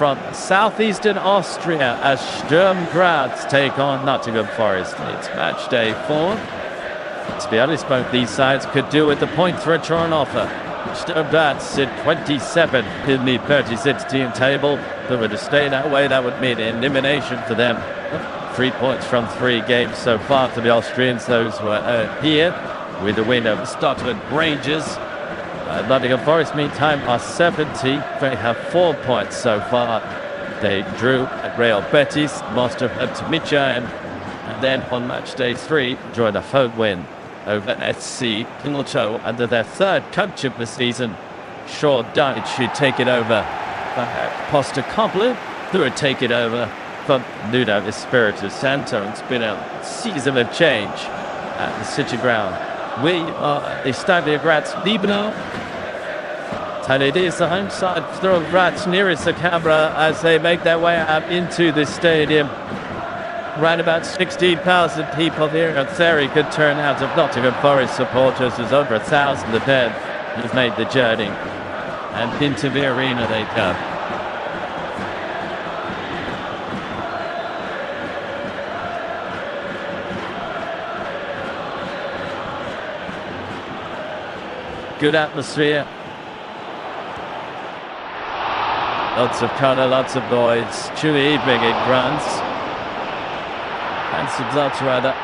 from southeastern Austria as Sturm Graz take on Nottingham Forest. It's match day 4. To be honest, both these sides could do with the points for a draw on offer. Sturm Graz sit 27 in the 36-team table. If they were to stay that way, that would mean elimination for them. 3 points from 3 games so far for the Austrians. Those were here with the win over Scotland Rangers. Nottingham Forest, meantime, are 70. They have 4 points so far. They drew at Real Betis, lost at Midtjylland, and then on match day 3, enjoyed a home win over SC Pingelto under their 3rd coach of the season. Sean Dyche, who'd taken over Postacoglu, who would take it over from Nuno Espirito Santo. It's been a season of change at the CityGround. We are the Sturm Graz Libno. And it is the home side Sturm Graz nearest the camera as they make their way up into the stadium. Around about 16,000 people here. A very good turnout of Nottingham Forest supporters. There's over 1,000 of them who've made the journey. And into the arena they come. Good atmosphere. Lots of colour, lots of noise. Chilly evening in Graz. And some lots rather.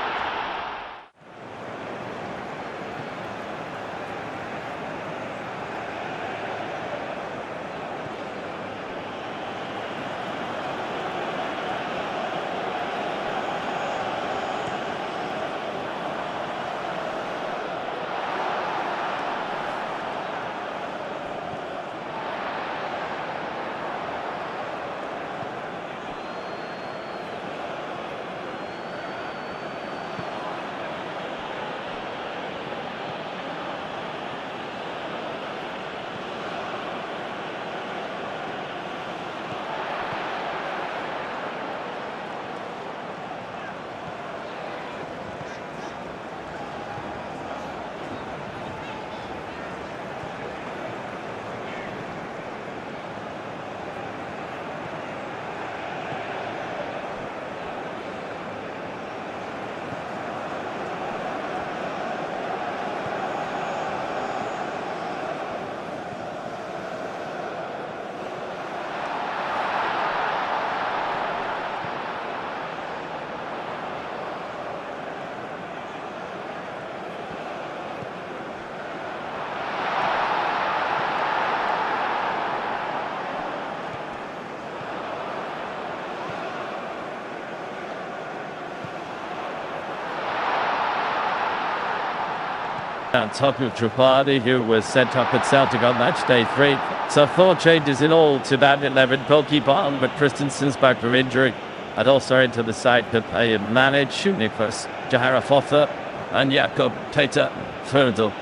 On top of Tripadi, who was sent up at Celtic on match day 3. So 4 changes in all to that 11. Goalkeeper Albert Christensen's back from injury. And also into the side that they managed Niklas Jahara Fother and Jakob Peter Fördel.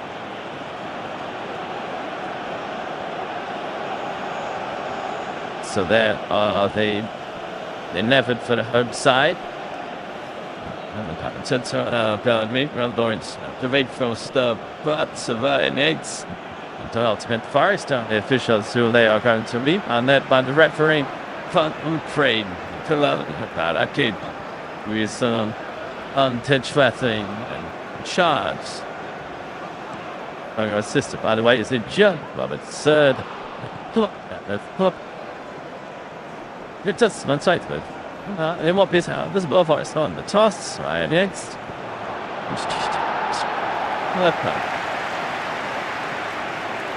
So there are the 11 for the home side. Lawrence the wait for Sturm Graz Nottingham Ultimate Forest. The officials who they are going to meet are led by the referee from Ukraine, Kid, with Untechwething and charge. Assisted, by the way, is it John Robert third. It's just one side of it. In what piece out? This is Forest on the toss, right next.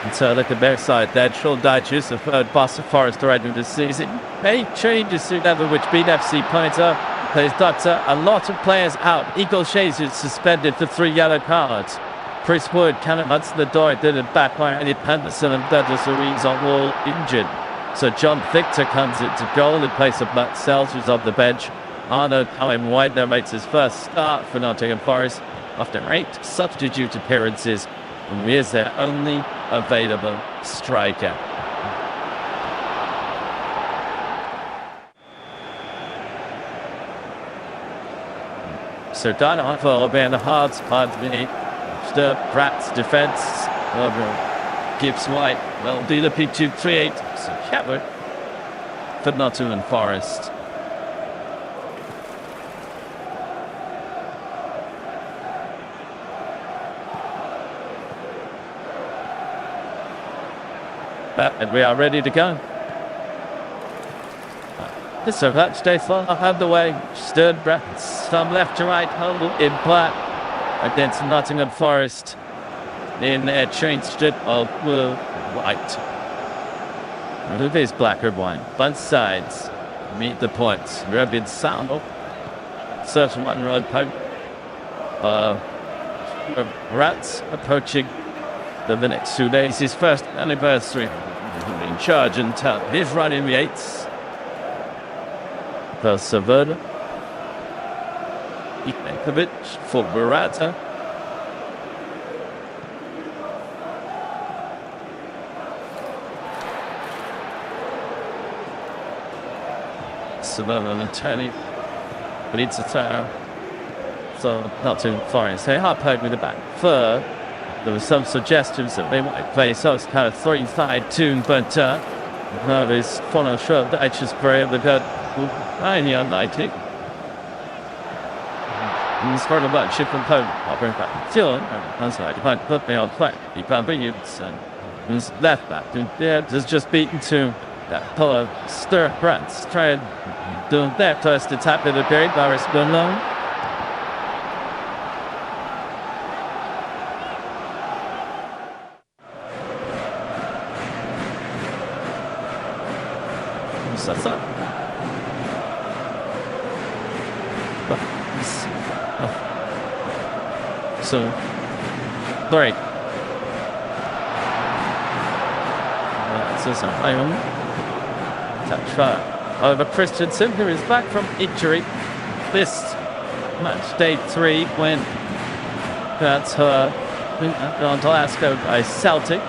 And so look at their side there. Sean Dyche is the 3rd boss of Forest already this season. 8 changes to level which beat FC Pointer. Plays Doctor. A lot of players out. Eagle Shays is suspended for 3 yellow cards. Chris Wood, Callum Hudson-Odoi did it back by Eddie Penderson and Douglas Ruiz on all injured. So John Victor comes into goal in place of Matt Sells, who's on the bench. Arno Cohen-White now makes his first start for Nottingham Forest after 8 substitute appearances, and he is their only available striker. So John Hopkins being the hard part of the Sturm Graz defence. Gibbs White will do the P2 3-8. So Shepard for Nottingham Forest. And we are ready to go. This is MatchDay far out the way. SturmGraz, some left to right, hold in black against Nottingham Forest. In there, changed it of white. It is black or white. Both sides meet the points. Rubbing sound. Certain one road poke. Rats approaching the next 2 days. His first anniversary. In charge and town. He's running the eights. The Saverda. Ikovic for Barata. Saverda and Tony. But it's a turn. So not too far in. So hard played with the back. Third. There were some suggestions that they might play so it's kind of three-side tune, but this follow shrub that I just pray they've got unlikely. And start about chip and poke. I'll bring back. Still, outside. You might put me on play. You can't bring you and left back. Yeah, just beaten to that pull Sturm Graz. Try and do that first to tap in the period. Virus alone. That's up. So, break. That's a iron. Touch fire over Christensen, who is back from injury. This match day 3 when that's her on Glasgow by Celtic.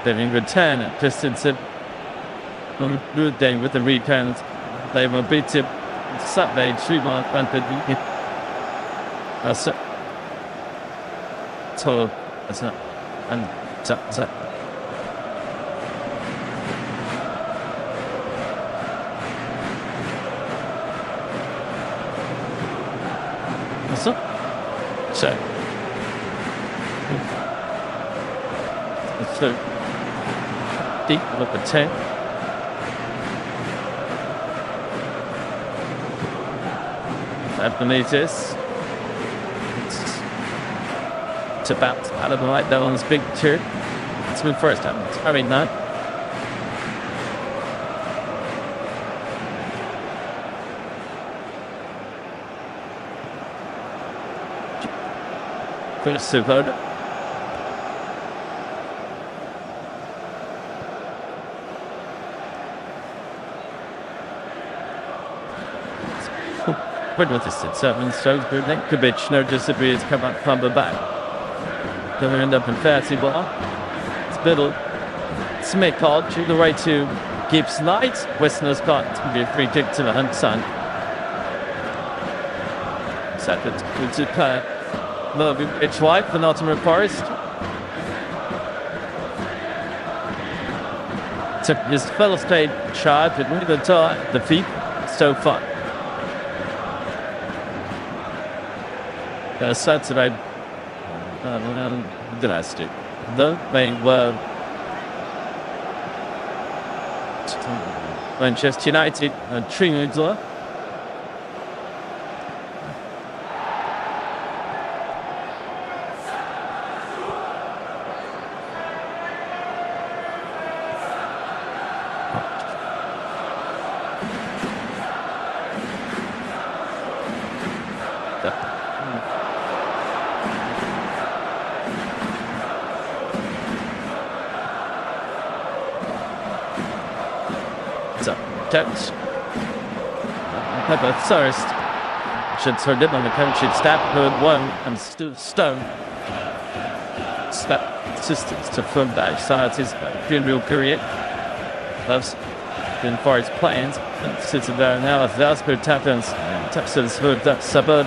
They've return at Christensen. Good day with the returns. They will beat him Saturday, 3 months. That's it. So, that's it. And that's it. That's it. So, so deep look at 10. Underneath this. It's about out of the right there on this big turn. It's been first time. I mean that. First Saverda. With this at 7 strokes, but Ikovic no disappears, come up from the back. Going to end up in fancy ball. It's middle. Smith called to the right to Gibbs Knight. Westner's got to be a free kick to the Hunt Sun. Second to Ikovic wide for Nottingham Forest. Took his fellow state charge, but with the feet so far. Saturday, dynasty. Though they were Manchester United and Trinidad. Touch. Pepper Thirst. Should sort it on the coach. Should stab good one and Stone. Step assistance to front back. Sides his funeral period. Loves been for his plans. And sits there now. That's good tappins. Taps to the smooth suburb.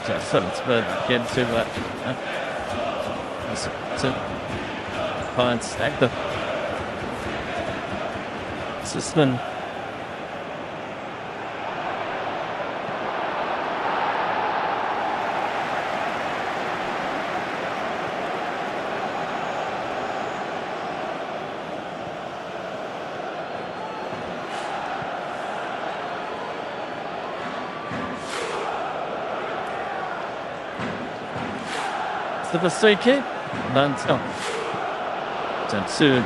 Just get to find stack the system. The Vasiki, and soon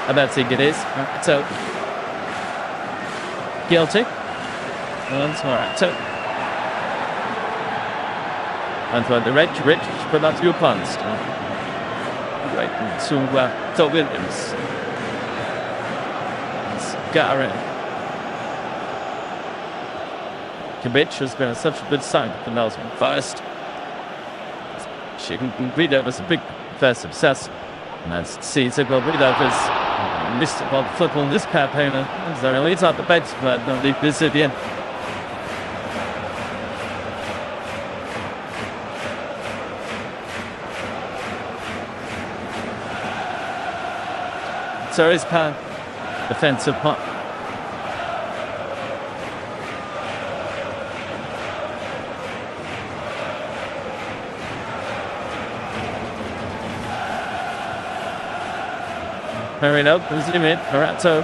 I don't think it is. So guilty. That's all right. So and for the rich, but that's your puns. Right to Williams. Garrett. Kibic has been such a good sign for NottinghamForest. She can read it as a big first success. And as CityGround read it as missed about football in this campaign. As they're really at the bench, but don't leave this at the end. So it's kind of defensive part. Hurrying up, zoom in, Morato.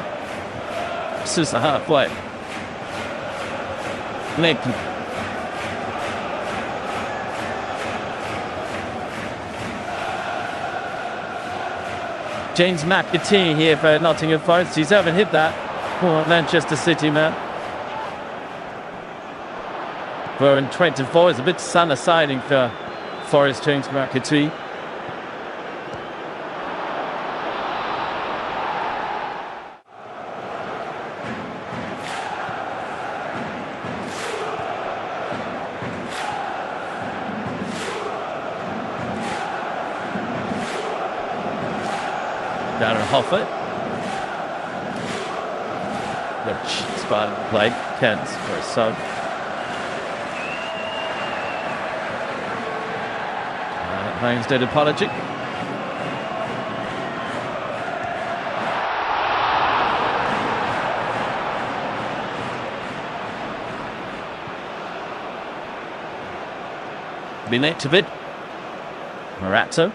This is the halfway. Nick. James McAtee here for Nottingham Forest. He's haven't hit that. Poor Manchester City man. We're in 24. It's a bit sun-siding for Forest, James McAtee. Down and Hoffert. The spot play. Kens for a sub. Playing instead of apology. Miletovic. Morato.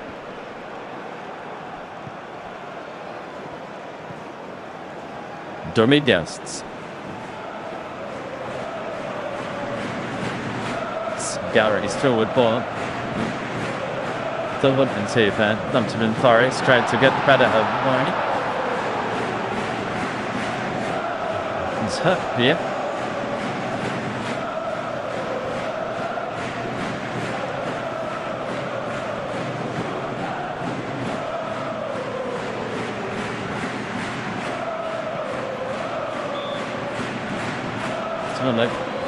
Dormidiasts. Gary's forward ball. The Woodman's here for Nottingham Forest, trying to get the better of Warren. He's hurt here.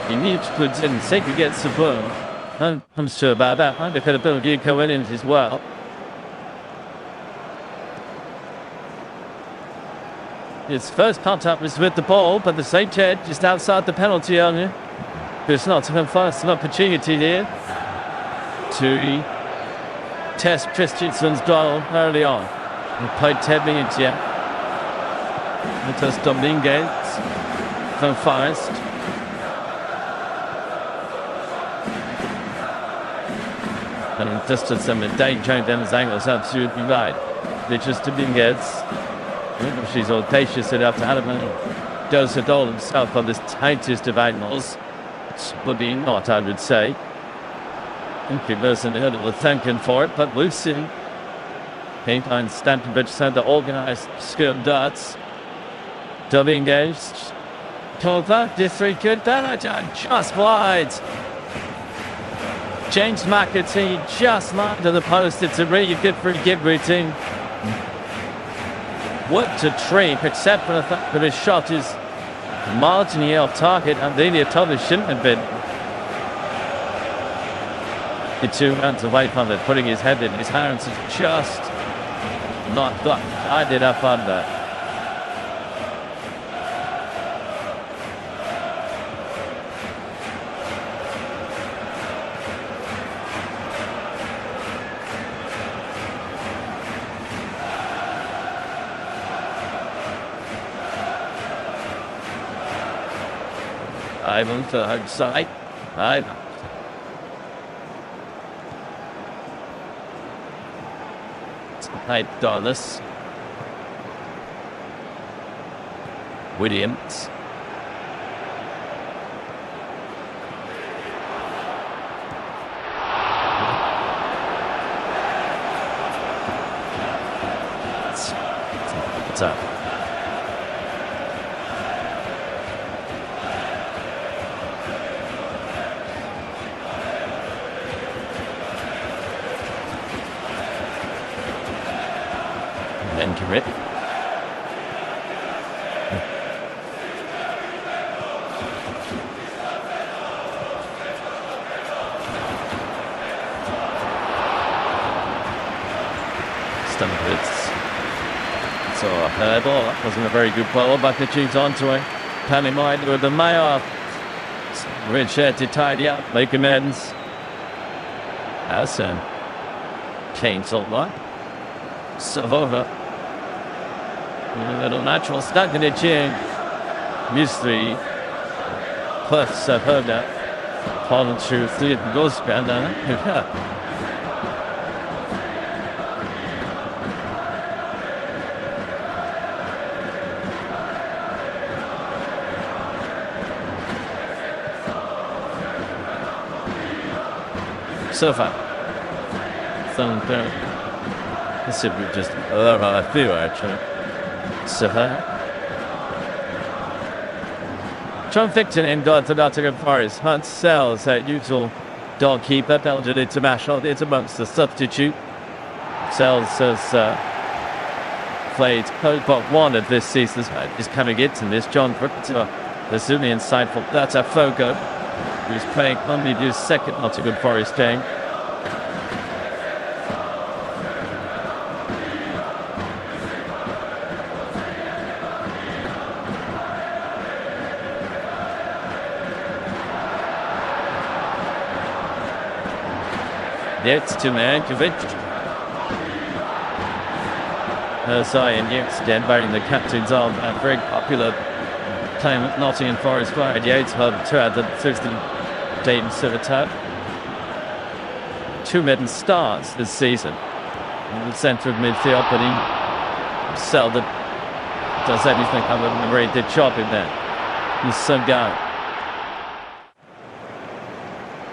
He needs to put in Sega gets the ball. I'm sure about that. I could have built Yuko Williams as well. His first contact was with the ball, but the same head just outside the penalty area. There's NottinghamForest an opportunity here to test Christensen's goal early on. He played 10 minutes yet. Just Dominguez from Forest. And just as some danger in his angle is absolutely right. They're just Dominguez. She's audacious enough to have him and does it all himself on this tightest of angles. Would be not, I would say. I think he wasn't a little thanking for it, but we'll see. Meantime, Stantonbridge sent the organised skilled darts. Dominguez. Told that, this very good damage, just wide. James McAtee just lined to the post. It's a really good free kick routine. What a treat, except for the fact that his shot is marginally off target, and the Thomas shouldn't have been. He 2 runs away from it, putting his head in his hands, just not tied it up under. Ivan to the outside. Ivan. Tight Douglas. Williams. What's up? It. SturmGraz. So a ball. That wasn't a very good ball, but it shoots onto it. Penny Mind with the Mayor. Richard to tidy up, make amends. That's a chainsaw line. Savova. A little natural stuck in the chin. Mystery. Plus, Savova. Fallen through 3 goals. So far. This should be just a lot of feel actually. So John Ficton in God to Nottingham Forest. Hunt Sells at usual dog keeper. Belgian international. It's amongst the substitute. Sells has played but 1 of this season. Is coming into this. John Ficton, the Zuni insightful. That's a Fogo, who's playing only his second Nottingham Forest game. It's to Mankovic. Zion Yates again wearing the captain's arm. A very popular time at Nottingham Forest Fire. Yates held 260 Dayton Civitat. 2 maiden starts this season in the centre of midfield, but he seldom does anything other than a very good job in there. He's some guy.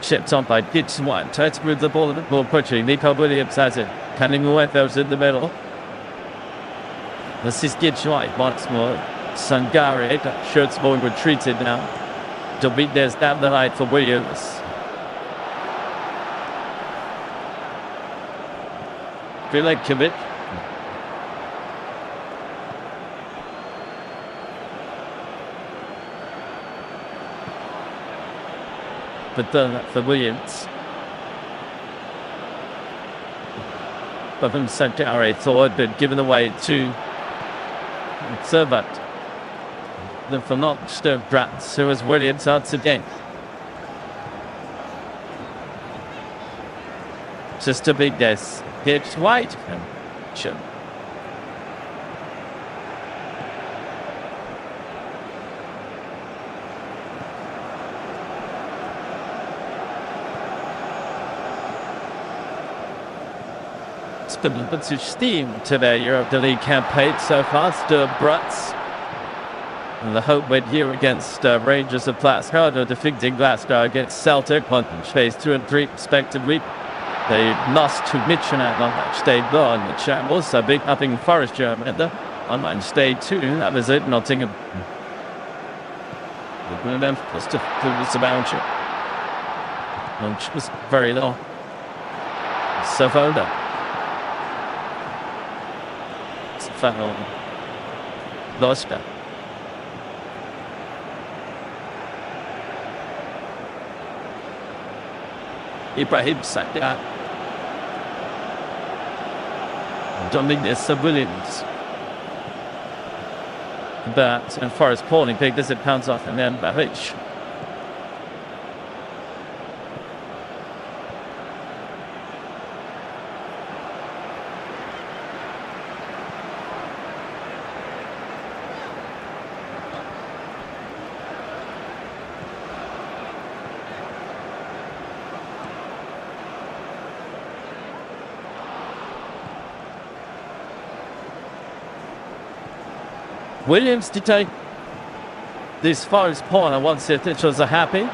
Shipped on by Gibbs White. Tries to move the ball a bit more quickly. Nico Williams has it. Cunning away those in the middle. This is Gibbs White once more. Sangare. Shirts more retreated now. Dominguez down the line for Williams. Vilenkovic. But done that for Williams. But from Sangare thought, but given away to Servat. Then for not SturmGraz, who was Williams once again. Just a big guess. Gibbs White. Sure. Puts his steam to their EuropeLeague campaign so far. SturmGraz. And the hope went here against Rangers of Glasgow, defeating Glasgow against Celtic on phase 2 and 3 respectively. They lost to Midtjylland on MatchDay on the Shambles, so big Nottingham Forest German on MatchDay 2. That was it. Nottingham. Was to the boundary. Launch was very low. Savoda. Foul. Lost that. Ibrahim Saka. Dominic Williams. But and Forest calling big as it pounds off and then Babic. Williams to take this Forest corner once the officials are happy.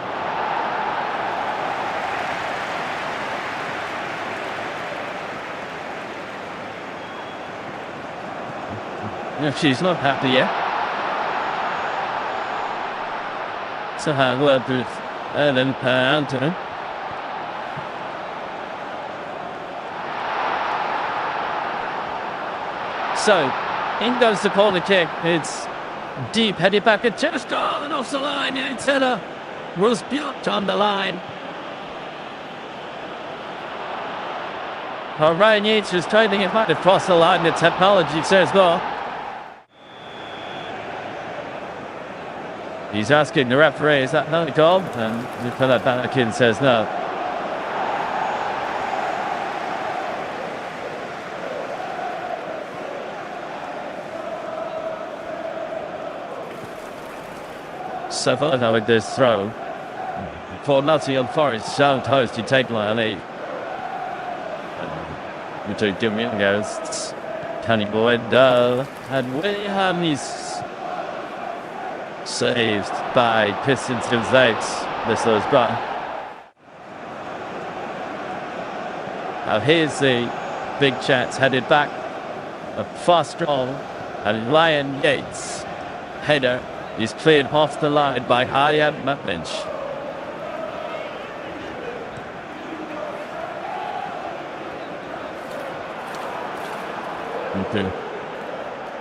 If she's not happy yet. So have word with Ellen Anthony. So in goes the corner kick. It's deep, headed back at chest. Oh, and off the line. It's header was blocked on the line. Ryan Yates is trading it back across the line. The technology says no. He's asking the referee, is that not a goal? And Nicola Banakin says no. Savannah with this throw for Nottingham Forest. Sound host to take my lead. Between Domingos, Tony Boyd, and William is saved by Pistons Gonzales. This was gone. Now here's the big chance headed back. A fast roll, and Ryan Yates header is cleared off the line by EuropeNight.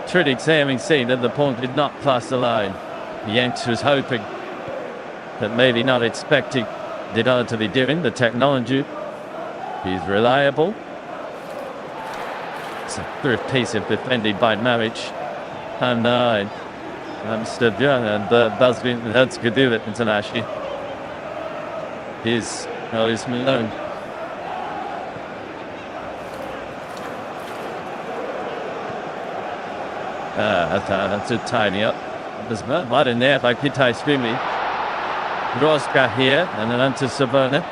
Truly having seen that the point did not cross the line. Yanks was hoping, but maybe not expecting it ought to be doing. The technology is reliable. It's a good piece of defending by Marriage. And Amsterdam and Basbin, that's good do it internationally. Here's Malone. That's a tidy up. There's not in there by Kitai Spimi. Roska here and then onto Savannah.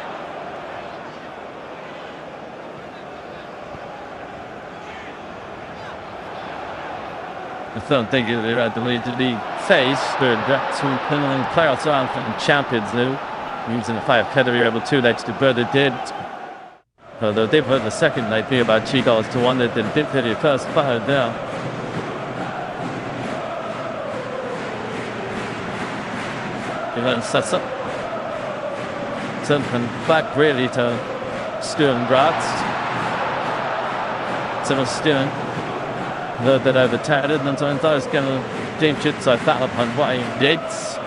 I don't think they're at the lead to the face, but that's who playoffs are from champions now. Using the 5 header able 2 legs to further did. Although they've heard the second night be about 2 goals to 1 that did for the first 5 now. Even sets up. Something back really to Sturm Graz. So Sturm. A little bit overtired, and so I thought I was going to change it, so I fell upon Ryan Yates.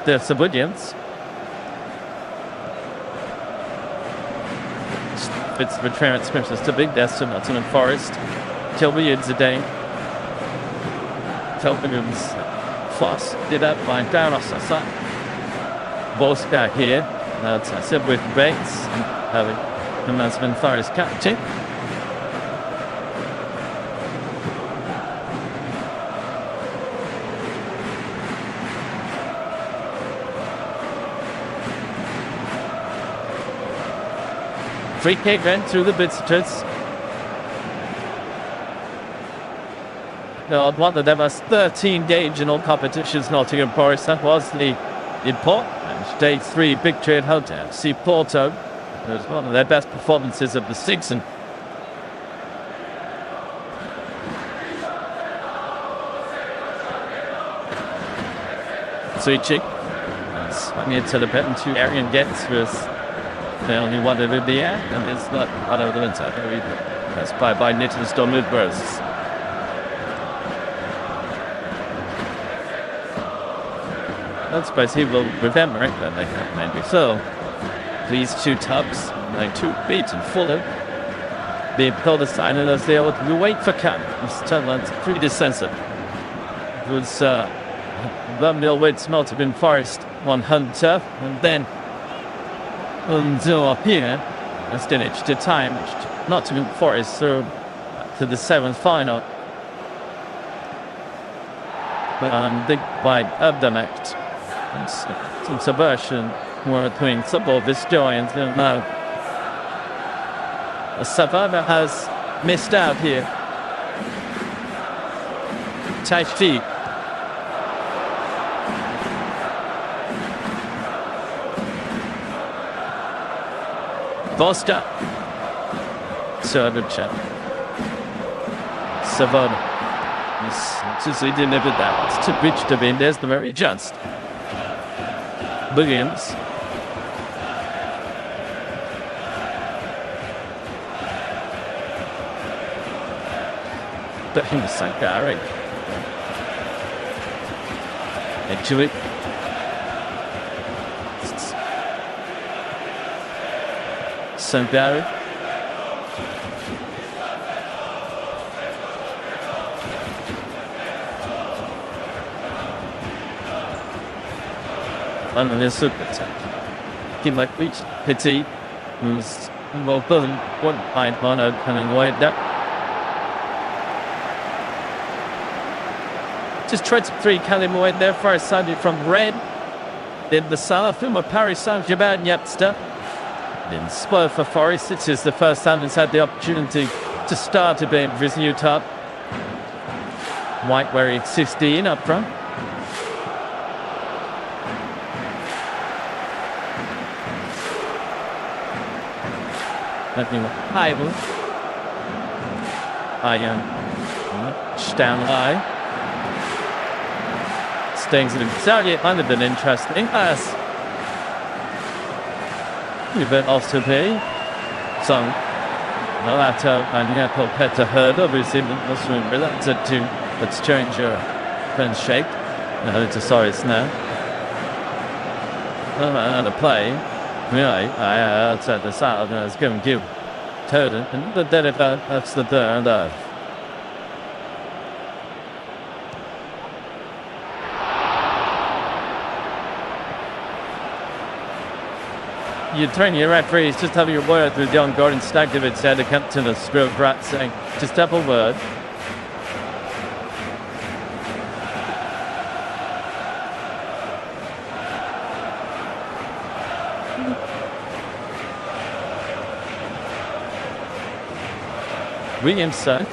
There's some Williams. It's the transcriptions to big deaths to Nottingham Forest. Williams a day. Williams fast did up by down off the side. Both back here. That's I said with Bates and having the Nottingham Forest captain. Free kick then through the visitors. One of them has 13 games in all competitions, Nottingham Forest. That was the import. And stage 3 big trade hotel. FC Porto. It was one of their best performances of the season. switching. Swung into the pen to Arian Getz was the only one in the air, and it's not out of the inside. That's by SturmGraz. I suppose he will remember it, but they have maybe so. These two tubs, like 2 beats and fuller. Being pulled aside, and as they would wait for Cam. It's pretty decisive. It was the Millway's NottinghamForest 1 Hunter, and then until up here, as then it's the time, NottinghamForest through to the 7th final. Big by Abdamet. Some subversion more between football historians and now. A survivor has missed out here. Taifi. Vosta. Servant. Savona. Yes, he delivered that. It's too rich to be. There's the very chance. Williams. But he was Sankari. Into it. Sankari. And then there's super attack. He might reach Petit, who's well done. One line on opening wide there. Just tried to 3 Callum away there for a Sunday from Red. Then the Salah film of Paris Saint-Germain Yapster. Then Spur for Forest. It is the first time he's had the opportunity to start a bit for his new top. White wearing 16 up front. Nothing Ivan. Stanley. Things that have yet might have been interesting as you've been also pay some Malato and Apple Petter heard obviously must remember that's it too. Let's change your pen shape. No, it's a sorry it's now. And a play. Really, I outside the side and I was giving you Toad and the dead that's the third. You train your referees, just have your word with John Gordon Stagdivit said, the captain of SturmGraz, saying, just have a word. Williamson.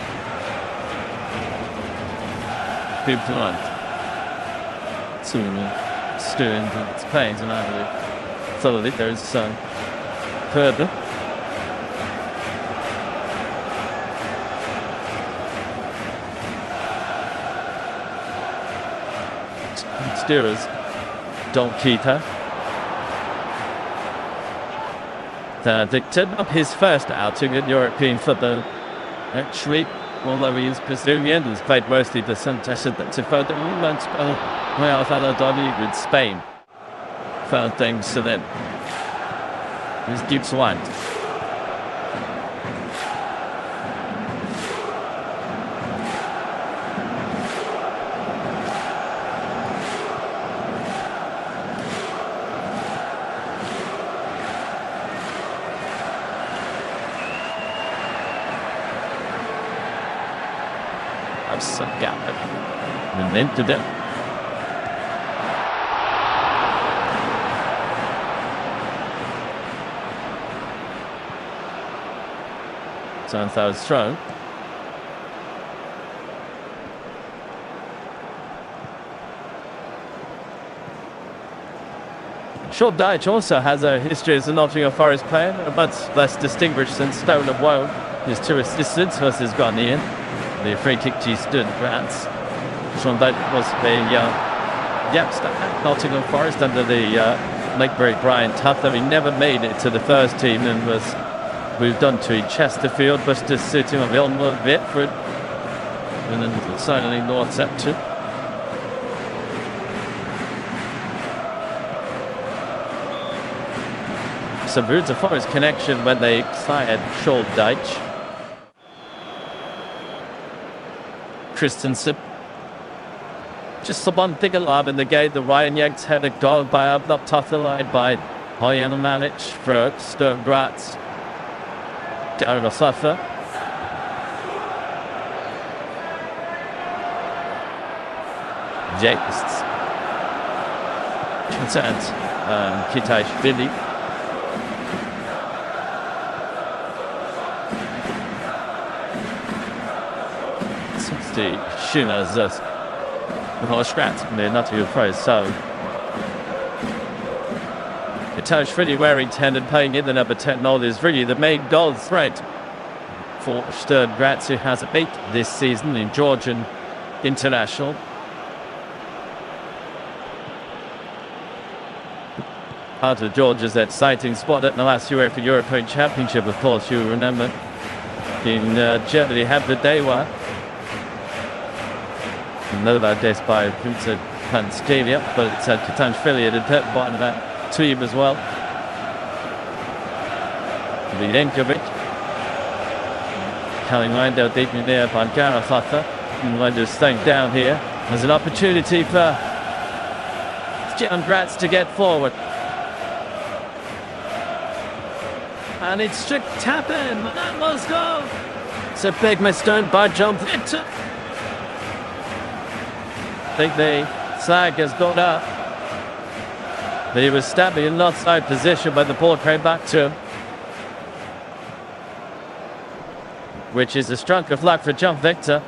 People on. Sturm it's pains and I believe. So there's further. Steerers, Don Kita. Dictated up his first outing in European football. Actually, although he is Brazilian, he's played mostly the Santander to further movements. Well, Valladolid with Spain. Found things to them. This keeps one. I've sucked out and then to them. Sounds that was strong. Short Dyche also has a history as a NottinghamForest player, but less distinguished than Stone of Woe. His 2 assistants versus Ghanaian. The free kick to SturmGraz. Short Dyche was Yes, Nottingham Forest under the Lakebury Brian Tuther. He never made it to the first team and was moved on to Chesterfield, Buster City, and Vilmore, Vitford, and then suddenly Northampton. So Bruce Forest connection when they acquired Scholdeich. Christensen. Just the one thing alive in the game, the Ryan Yanks had a dog by up top the line by EuropeMatch for Sturm Graz. Down to Suffer. Jakes. Consent. Kitaish Billy. Schöner das Horschrat mit NottinghamForest. So Kitaish really where intended, playing in the number 10 role is really the main goal threat for Sturm Graz, who has a beat this season in Georgian International. Part of Georgia's exciting spot at the last European Championship, of course, you remember, in Germany, had the day one. Another this by Vincent Panstevia, but it's Katanshvili at the bottom of that team as well. Videnkovic. Kaliwindo deep in there by Garafata. And Windo's staying down here. There's an opportunity for John Graz to get forward. And it's strict tap in. That must go. It's a big mistake by John Victor. I think the flag has gone up. But he was stabbing in an offside position when the ball came back to him. Which is a stroke of luck for John Victor.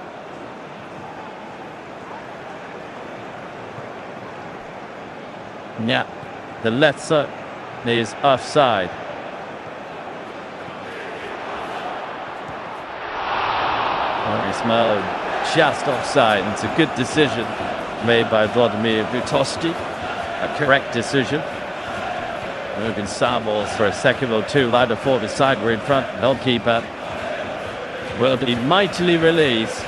Yeah, the left side is offside. Smell just offside. It's a good decision made by Vladimir Butoski. A correct decision. Moving Samuels for a second or two. Ladder forward side. We're in front. Goalkeeper will be mightily released.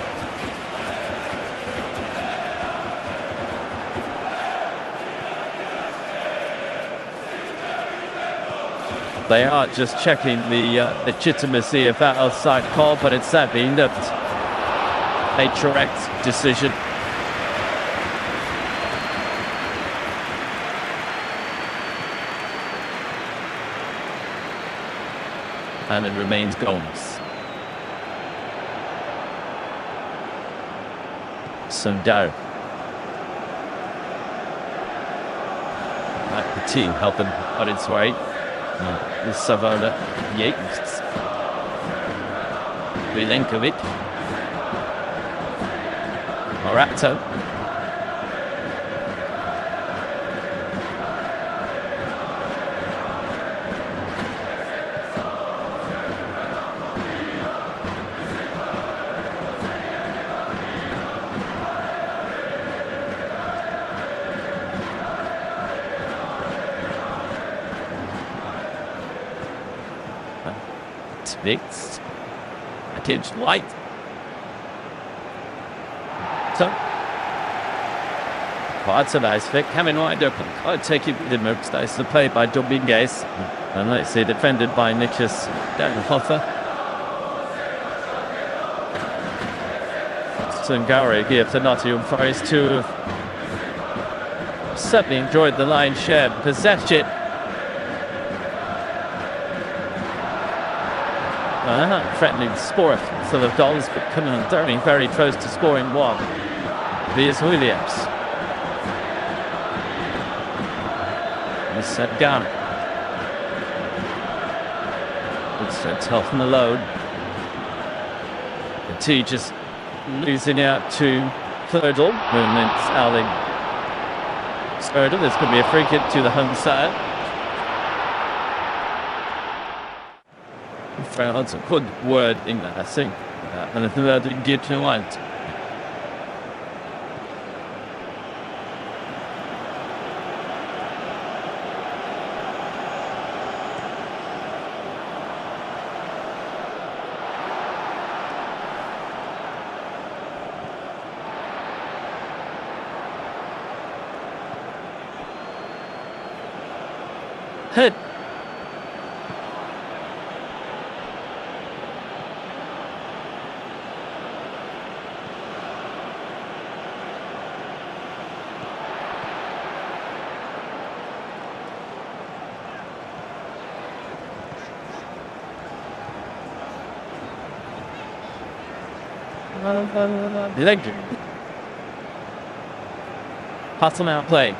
They are just checking the legitimacy of that offside call, but it's that being looked a correct decision. And it remains goals. Sundar. Like the team helping on its way. With Savona Yates. Vilenkovic. Morato. Mixed against White. So quite a nice fit. Coming wide open. I'll take it with the most nice to play by Dominguez. And let's see, defended by Nicholas Danhofer. Sungari here for Nottingham Forest, who have certainly enjoyed the lion's share possession. Threatening sport full of goals, but coming on very close to scoring one. Here's Williams. He's set down. It's tough on the load. The T just losing out to Thirdle. Movements Alling. Thirdle. There's going to be a free kick to the home side. That's a good word in that, I think. And it's about to get to want. hit. Electric. Pass him out play.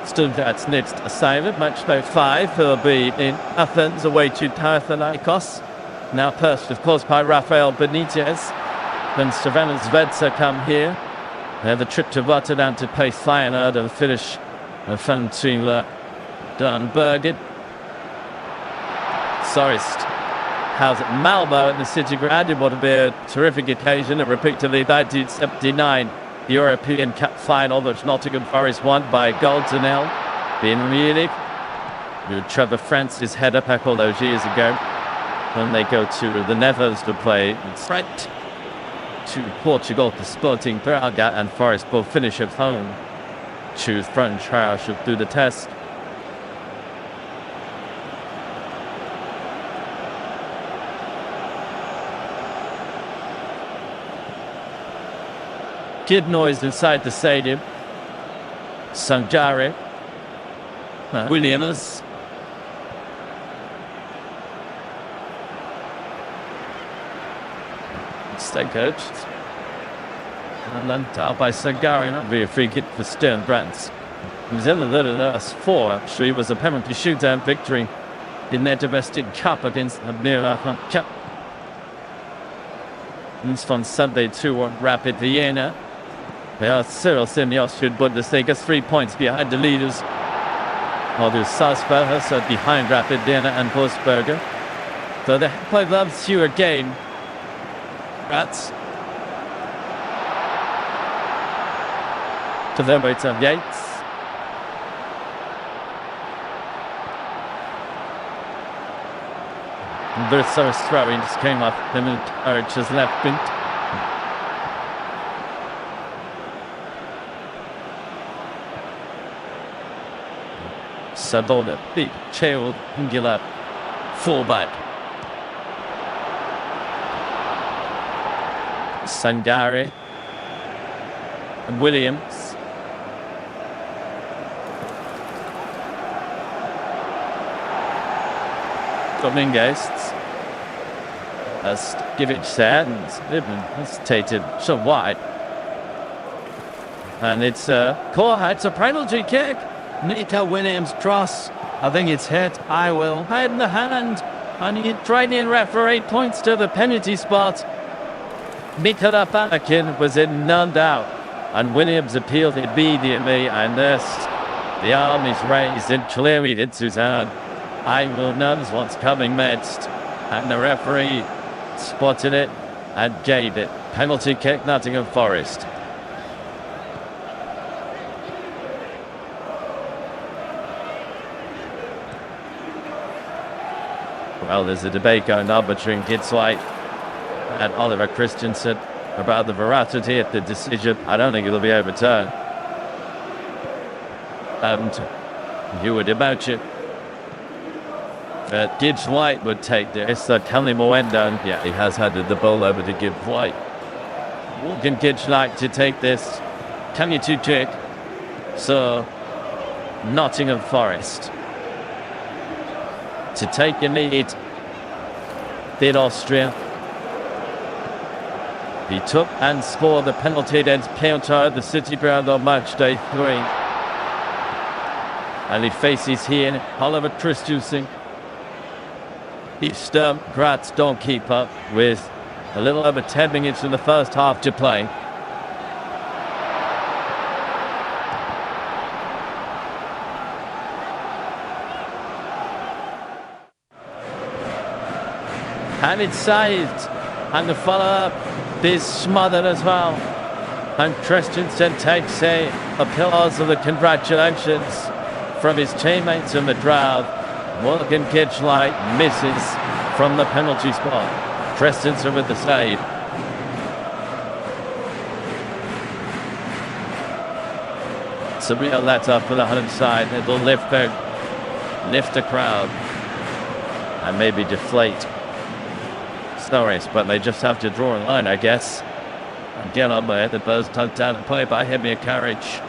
Sturm Graz next assignment, match day 5. He'll be in Athens away to Panathinaikos. Now first, of course, by Rafael Benitez. Then Savannah Zvezda come here. They have a trip to Rotterdam to play Feyenoord and finish fun to Dunbergen. Sorest house at Malmo at the CityGround. It would be a terrific occasion. It repeatedly 1979 the European Cup final, which Nottingham Forest won by goal to nil in Munich. Trevor Francis header back all those years ago. Then they go to the Netherlands to play threat to Portugal for Sporting Braga, and Forest will finish at home to French should do the test. Kid noise inside the stadium. Sanjari. Williams. Stay coached. And then out by Sangari. Not be a free kick for Sturm Graz. He was in the last 4, actually. It was a penalty shootout victory in their domestic cup against the EuropeAleague Cup. This on Sunday 2-1 Rapid Vienna. They are still in the Austrian Bundesliga, 3 points behind the leaders. Although Salzburg, so behind Rapid Vienna and Wolfsberger. So they play loves you again. Graz. To them, it's Yates. Versailles throwing just came off him and Archer's left boot. Sabona, big, Cheo, Ingila, fullback. Sangari and Williams. Dominguez. As Givic said, and hesitated so wide. And it's it's a penalty kick. Nico Williams cross. I think it's hit. I will head in the hand. And he tried in referee points to the penalty spot. Mikola Panakin was in none doubt. And Williams appealed immediately. And this, the arm is raised and clearly it's Suzanne. I will knows what's coming next. And the referee spotted it and gave it. Penalty kick, Nottingham Forest. Well, there's a debate going on between Gitzweit and Oliver Christensen about the veracity of the decision. I don't think it'll be overturned. And you would imagine Gibbs White would take this. So Kelly Moendo, yeah, he has handed the ball over to Gibbs White. Can Gibbs like to take this? Can you two check? So Nottingham Forest to take a lead. Did Austria. He took and scored the penalty against Counter at the CityGround on match day 3. And he faces here Oliver Christensen. The Sturm Graz don't keep up with a little over 10 minutes in the first half to play. And it's saved. And the follow-up is smothered as well. And Christensen takes a applause of the congratulations from his teammates in the crowd. Morgan Kitchlight misses from the penalty spot. Christensen with the save. It's a real let-up for the home side. It'll lift the crowd and maybe deflate stories, but they just have to draw a line, I guess, and get on with it. The ball's tugged down and played by Hemir Carriage.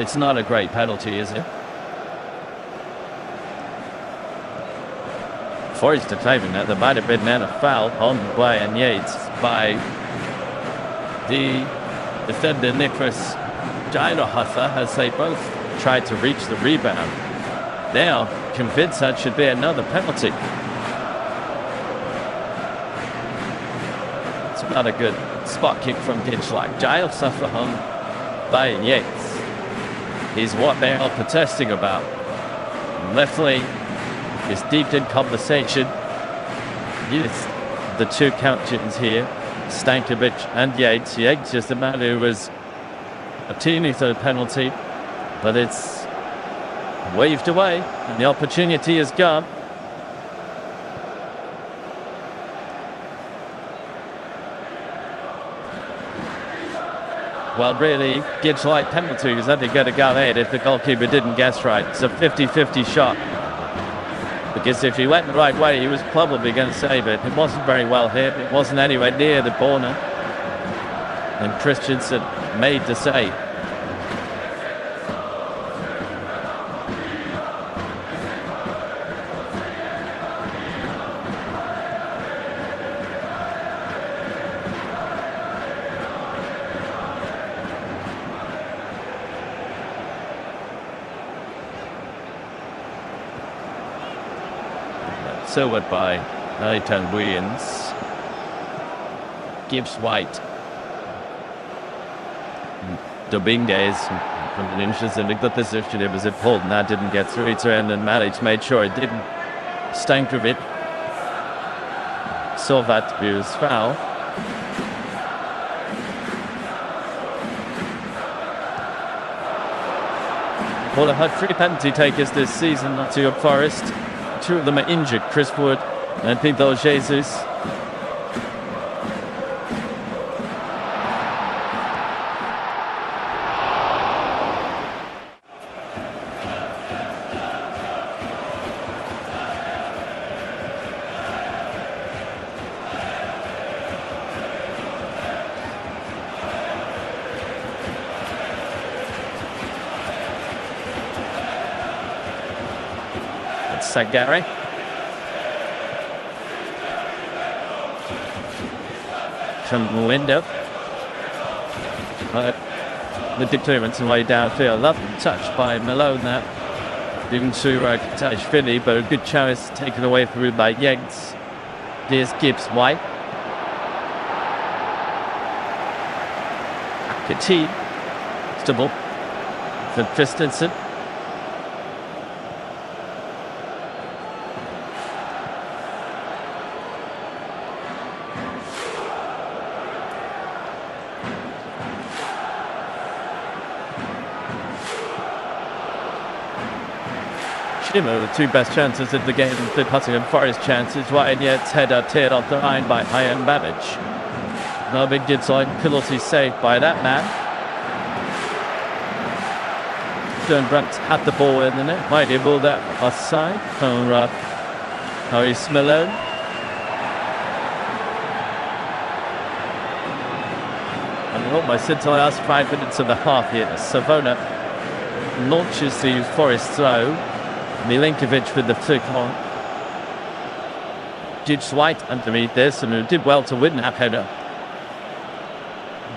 It's not a great penalty, is it? Forest are claiming that there might have been a foul on Brian Yates by the defender Nicholas Geilerhofer as they both tried to reach the rebound. They are convinced that should be another penalty. It's not a good spot kick from Ditchlight. Geilerhofer hung by Yates. He's what they are protesting about. Referee is deep in conversation. Yes, the two captains here, Stankovic and Yates. Yates is the man who was a teeny third penalty, but it's waved away and the opportunity is gone. Well, really, gives like penalties. I think going to go ahead if the goalkeeper didn't guess right. It's a 50-50 shot. Because if he went the right way, he was probably going to save it. It wasn't very well hit. It wasn't anywhere near the corner. And Christensen made the save. Forward by Nathan Williams. Gibbs White. Dominguez from an interesting good position. It was important that didn't get through to him, and Malic made sure it didn't. Stankovic saw that to be his foul. Well, they've had 3 penalty takers this season, Nottingham Forest. 2 of them are injured, Chris Wood and Pinto Jesus. Gary. From the window. The clearance and way downfield. Lovely touch by Malone there. Even to Katashvili, but a good chance taken away through by Yates. There's Gibbs White. Petit. Stubble for Christensen. The 2 best chances of the game, the Nottingham Forest chances. Ryan Yates' header teared off the line by Ian Babbage. No big good side penalty saved by that man. SturmGraz had the ball in the net. Might have ball that offside from Harry Malone. And almost into the last 5 minutes of the half here. Savona launches the Forest throw. Milinkovic with the flick on. Gibbs White underneath this, and who did well to win that header.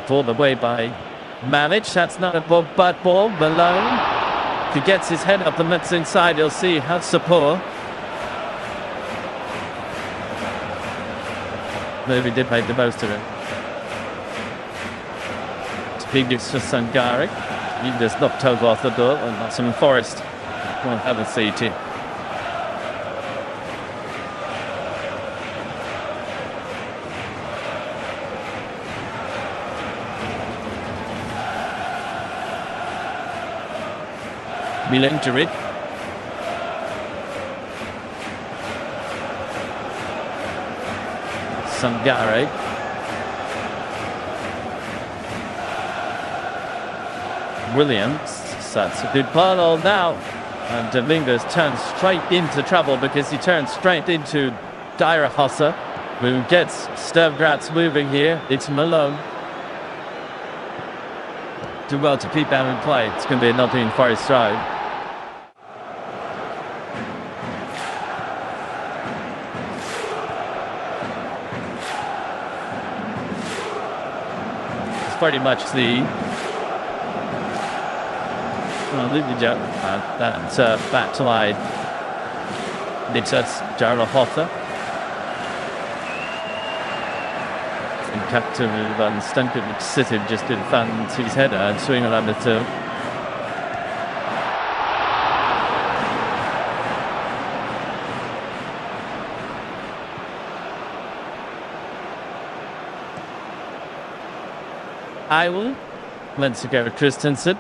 Ball away by Malic. That's not a bad ball. Malone. If he gets his head up and that's inside, he'll see how support. Maybe did make the most of it. Speaks to Sangari. He just knocked over off the door, and Nottingham Forest won't have a CT. Milinkovic. Sangare. Williams. That's a good ball now. And Domingos turns straight into trouble because he turns straight into Dyerhosser, who gets SturmGraz moving here. It's Malone. Do well to keep them in play. It's going to be a Nottingham Forest throw. It's pretty much the that's back to line. It's Gerald Hoffer. And Captain Van Stankovic sitting just in front of his header and swing around the two. Iwell. Let's go with Christensen.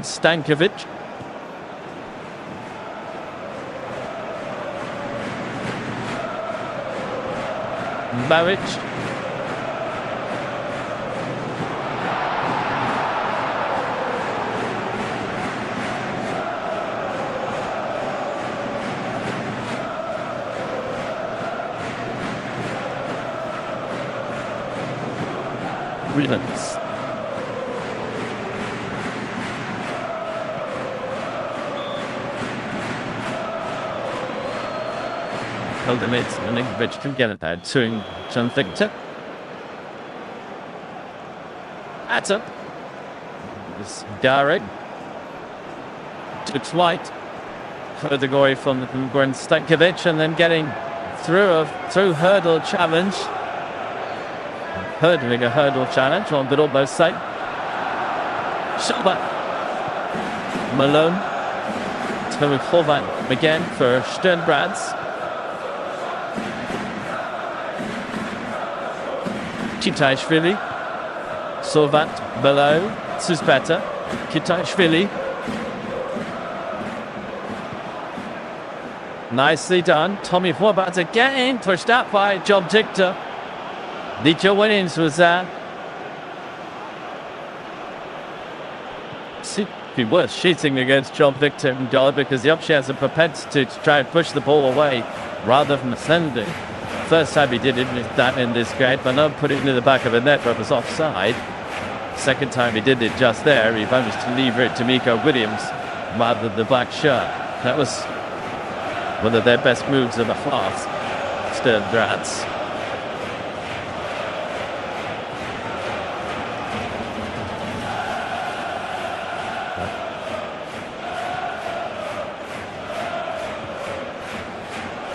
Stankovic. Maric. Williams. Ultimate and Nick can get it there. Suing John Victor. Atta. This Derek. It's White. Further goal from Gwen Stankovic and then getting through hurdle challenge. Hurdling a hurdle challenge on the both side. Silva. Malone. Tommy Horvat again for SturmGraz. Kitashvili, Sovat below, Suspeta, Kitashvili. Nicely done. Tommy Horvat again, pushed up by John Victor. Nico Williams was there. Be worth shooting against John Victor and goal because the option has a propensity to try and push the ball away rather than sending. First time he did it in this game, but not put it into the back of the net, but it was offside. Second time he did it just there, he managed to lever it to Nico Williams rather than the black shirt. That was one of their best moves of the half. SturmGraz.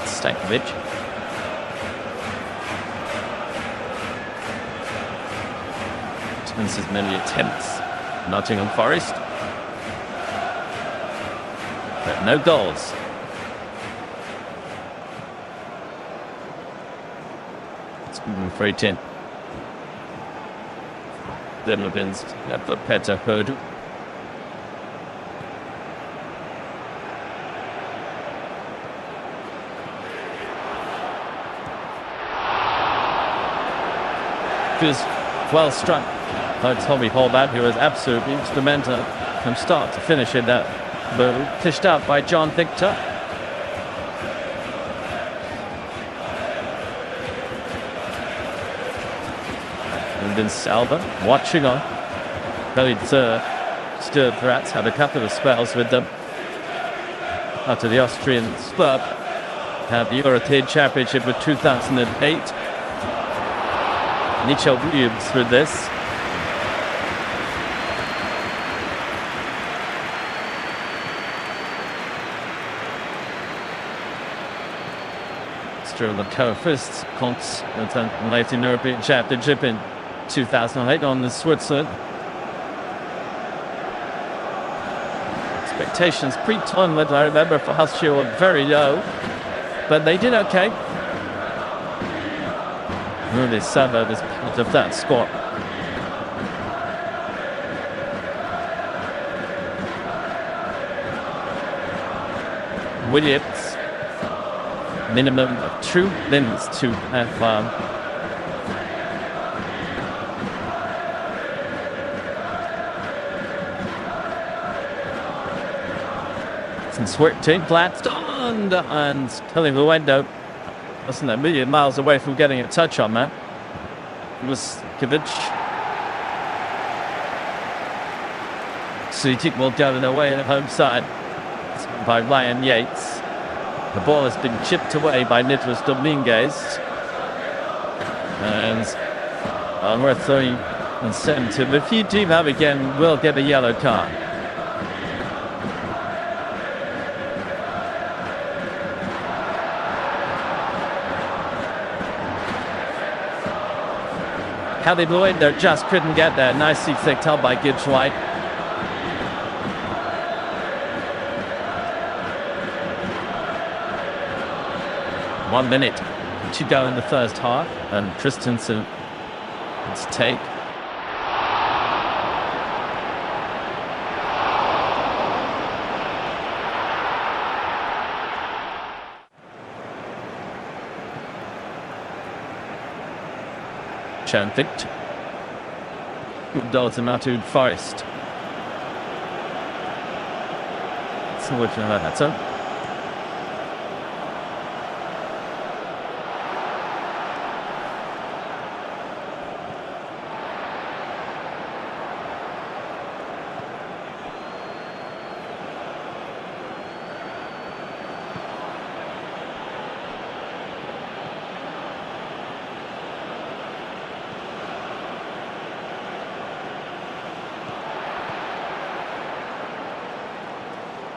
Stankovic. As many attempts. Nottingham Forest. But no goals. It's moving 3-10. Demlevins at the Petter hurdle. Well struck by Tommy Horvat, who was absolutely instrumental from start to finish in that ball. Fished out by John Victor. And then Salva watching on. Very SturmGraz had a couple of spells with them after the Austrian club had the European Championship with 2008. Nico Williams for this. Sturm Graz Conts late in European Championship in 2008 on the Switzerland. Expectations pre-tournament, I remember, for Husky were very low, but they did okay. Really suburb is part of that squad. Williams, minimum of 2 wins to have and swirting flat on and telling the window. Wasn't a million miles away from getting a touch on that. It was Kivic. CityGround down and away at home side by Ryan Yates. The ball has been chipped away by Nicholas Dominguez. And we're throwing and sent to him. If you do that again, we'll get a yellow card. Kelly Lloyd there just couldn't get there. Nicely flicked out by Gibbs White. One minute to go in the first half, and Christensen to take. Chanfict. Ultimatum Forest. So which that's up.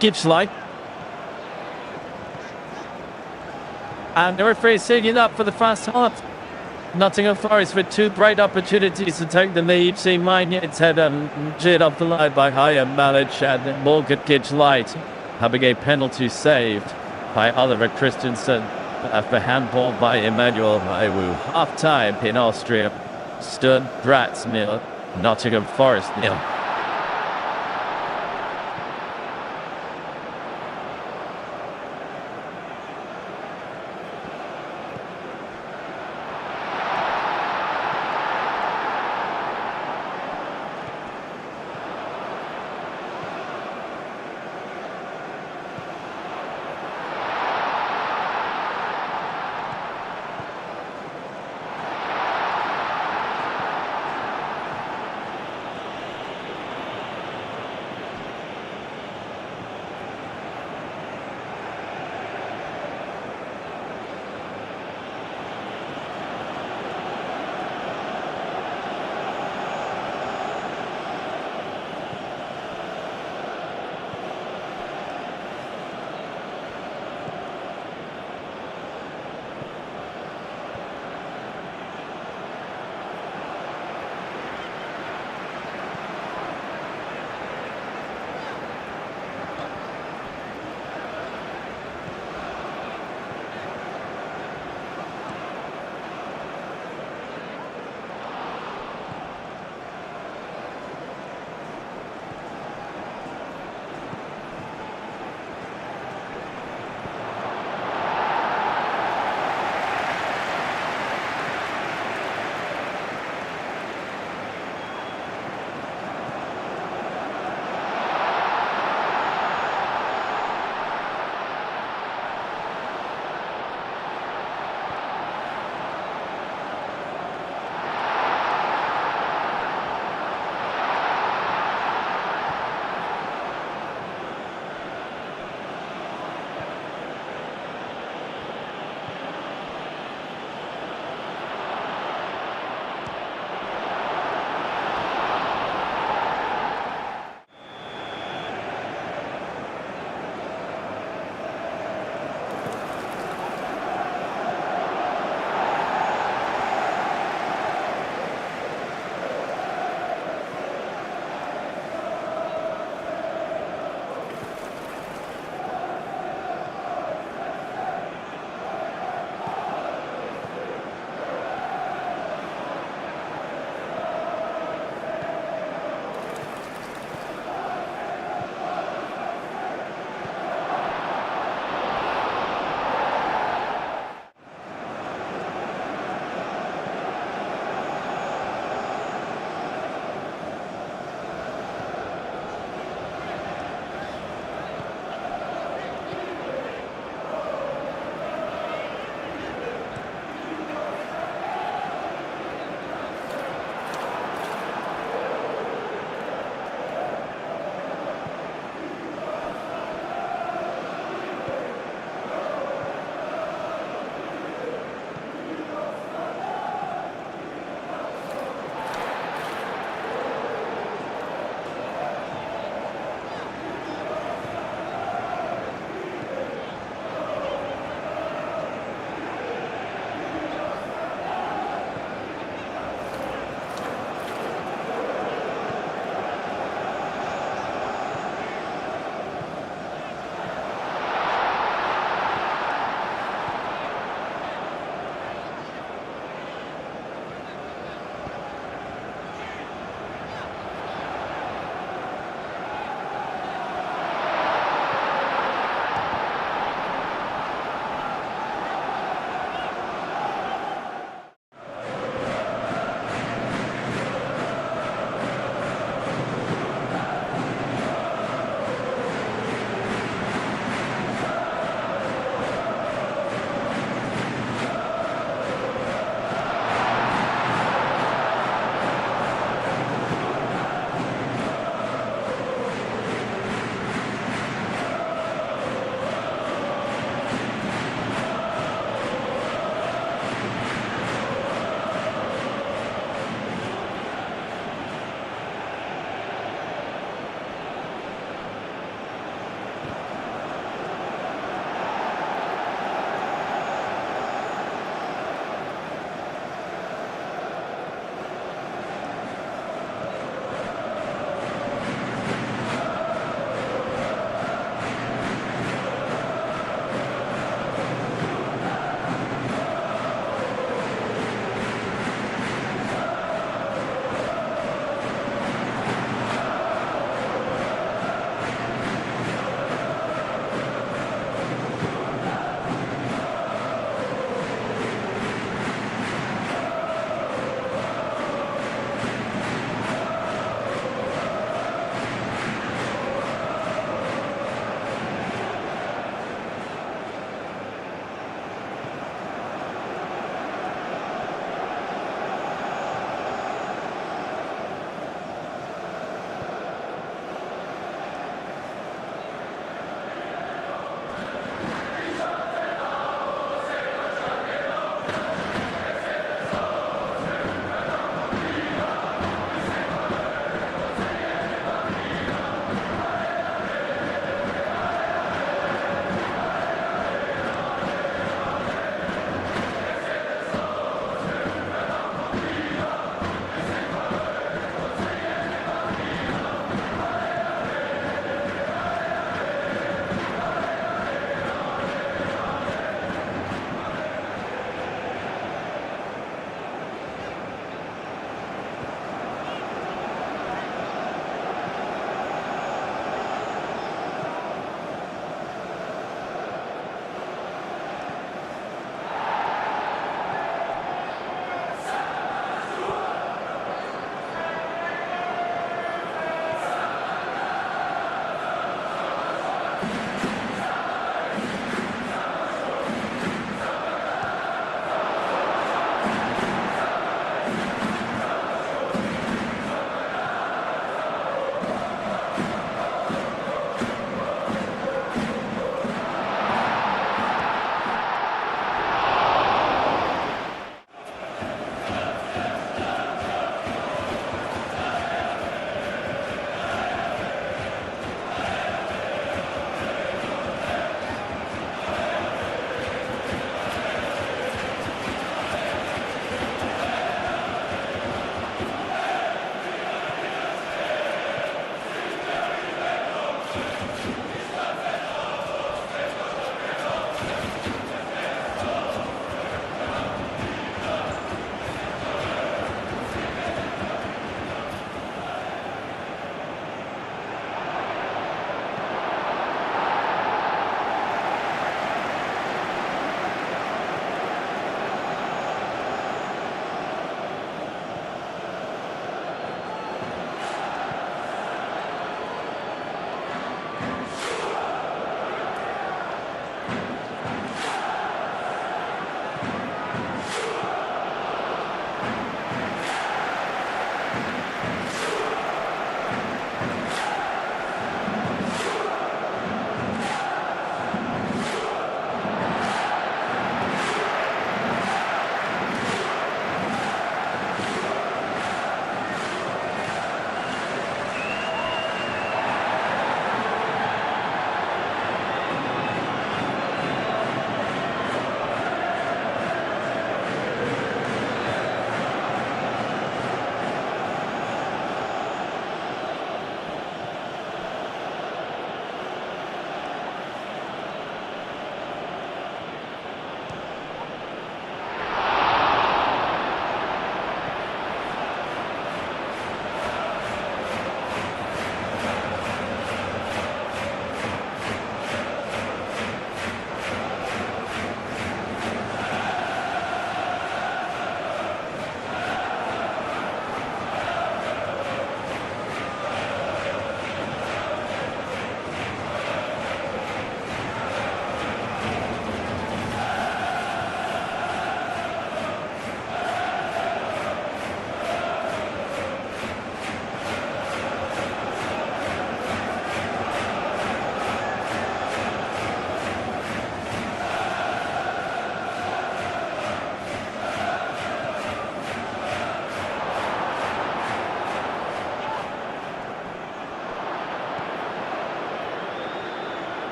Gibbs Light. And the referee singing up for the first half. Nottingham Forest with two bright opportunities to take the lead. See Magnet's head jeered off the line by EuropeLeague and Morgan Gibbs Light having a penalty saved by Oliver Christensen after handball by Emmanuel Maiwu. Half time in Austria. Sturm Graz 0, Nottingham Forest 0.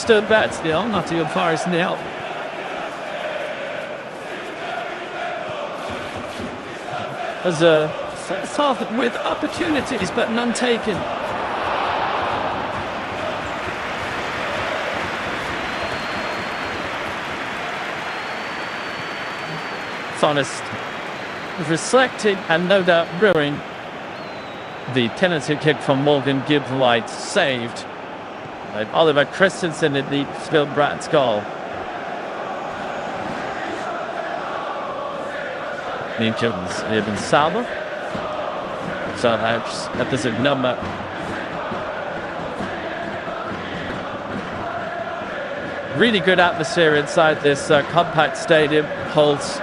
SturmGraz nil, Nottingham Forest nil. As a first half with opportunities but none taken. It's honest, reflecting and no doubt brewing. The penalty kick from Morgan Gibbs-White saved by Oliver Christensen in the SturmGraz goal. Nijmens even sauber. So at this number. Really good atmosphere inside this compact stadium. Holds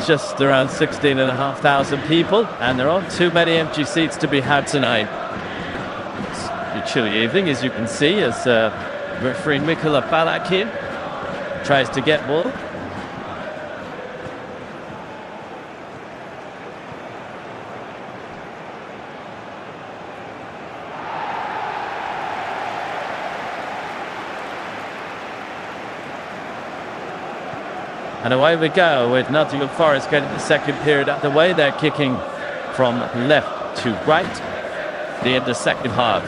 just around 16,500 people, and there aren't too many empty seats to be had tonight. It's a chilly evening, as you can see, as referee Mikola Balakin tries to get more. And away we go with Nottingham Forest getting the second period out the way. They're kicking from left to right. The end of the second half.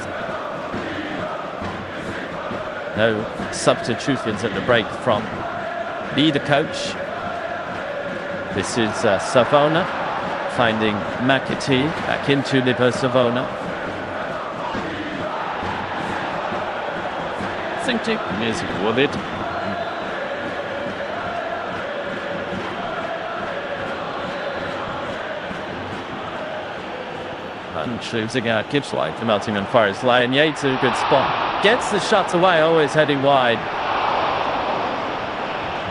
No substitutions at the break from either coach. This is Savona finding McAtee back into Lipo Savona. Thinking is worth it. Shooting out Gibbs-White to Nottingham Forest. Lion Yates in a good spot. Gets the shots away, always heading wide.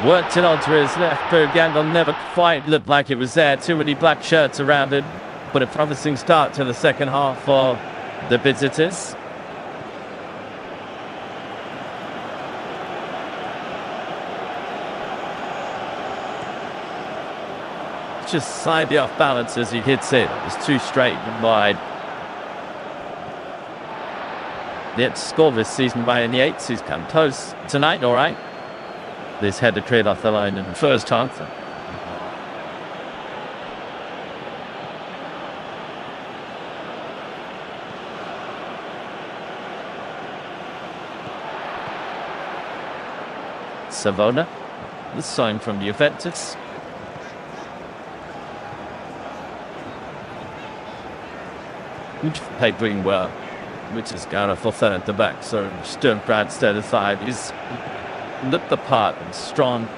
Worked it onto his left boot. Angle never quite looked like it was there. Too many black shirts around it. But a promising start to the second half for the visitors. Just slightly off balance as he hits it. It's too straight and wide. Yet score this season by Yates, who's come close tonight, all right. This header cleared off the line in the first half. Savona, the sign from Juventus. Played doing well, which is going for third at the back. So SturmGraz instead of 5. He's looked the part and strong,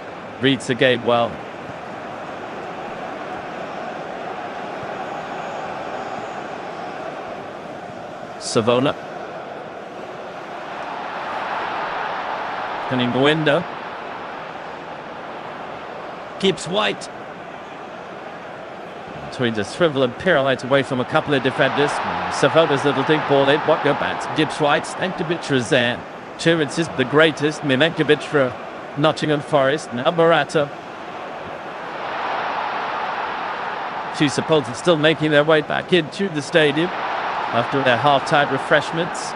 reads the game well. Savona. Opening the window. Gibbs-White. Between the swivel and pirouette away from a couple of defenders. Savona's little deep ball in. What go back? Gibbs-White. Stankovic was there. Churins is the greatest. Milenkovic for Nottingham Forest. Now Morata. Two supporters still making their way back into the stadium after their half-time refreshments.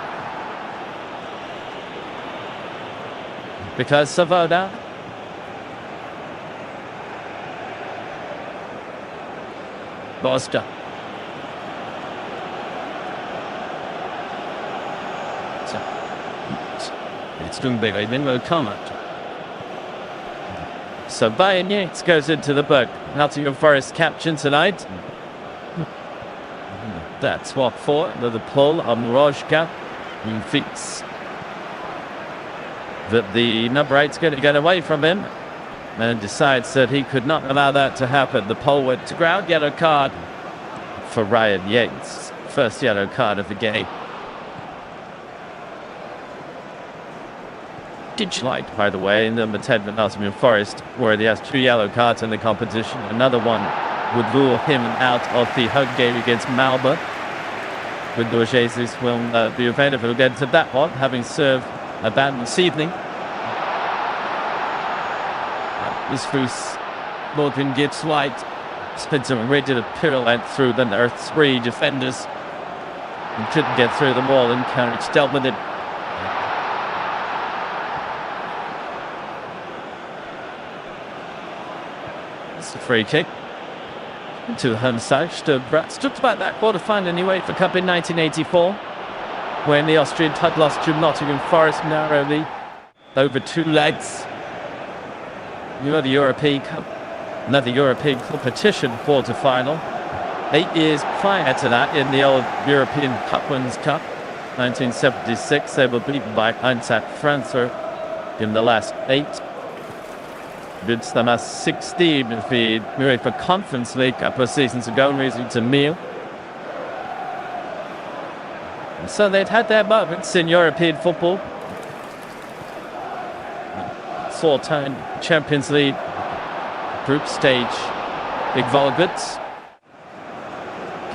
Because Savona. Bosta. It's doing big. I didn't comment. So Bayern Yates goes into the book. Nottingham Forest captain tonight. That's what for. Another pull on Rojka. He thinks that the number 8's going to get away from him and decides that he could not allow that to happen. The pole went to ground. Yellow card for Ryan Yates. First yellow card of the game. Light, by the way, in number 10 for Nottingham Forest, where he has 2 yellow cards in the competition. Another one would rule him out of the home game against Malmö. Window Jesus will be available again to that one, having served a ban this evening. This was Morgan Gibbs-White. Spencer ready to pirouette through the earth. 3 defenders and couldn't get through them all. And Carriage dealt with it. It's a free kick to the home side. Sturm Graz talked about that quarter-final in the UEFA Cup in 1984, when the Austrian club lost to Nottingham Forest narrowly over 2 legs. You know, the European Cup, another European competition quarter-final. 8 years prior to that, in the old European Cup Winners' Cup, 1976, they were beaten by Eintracht Frankfurt in the last 8. It's the last 16 of the UEFA Conference League a couple of seasons ago, losing to Meal. And so they'd had their moments in European football. 4-time Champions League group stage big Volgans.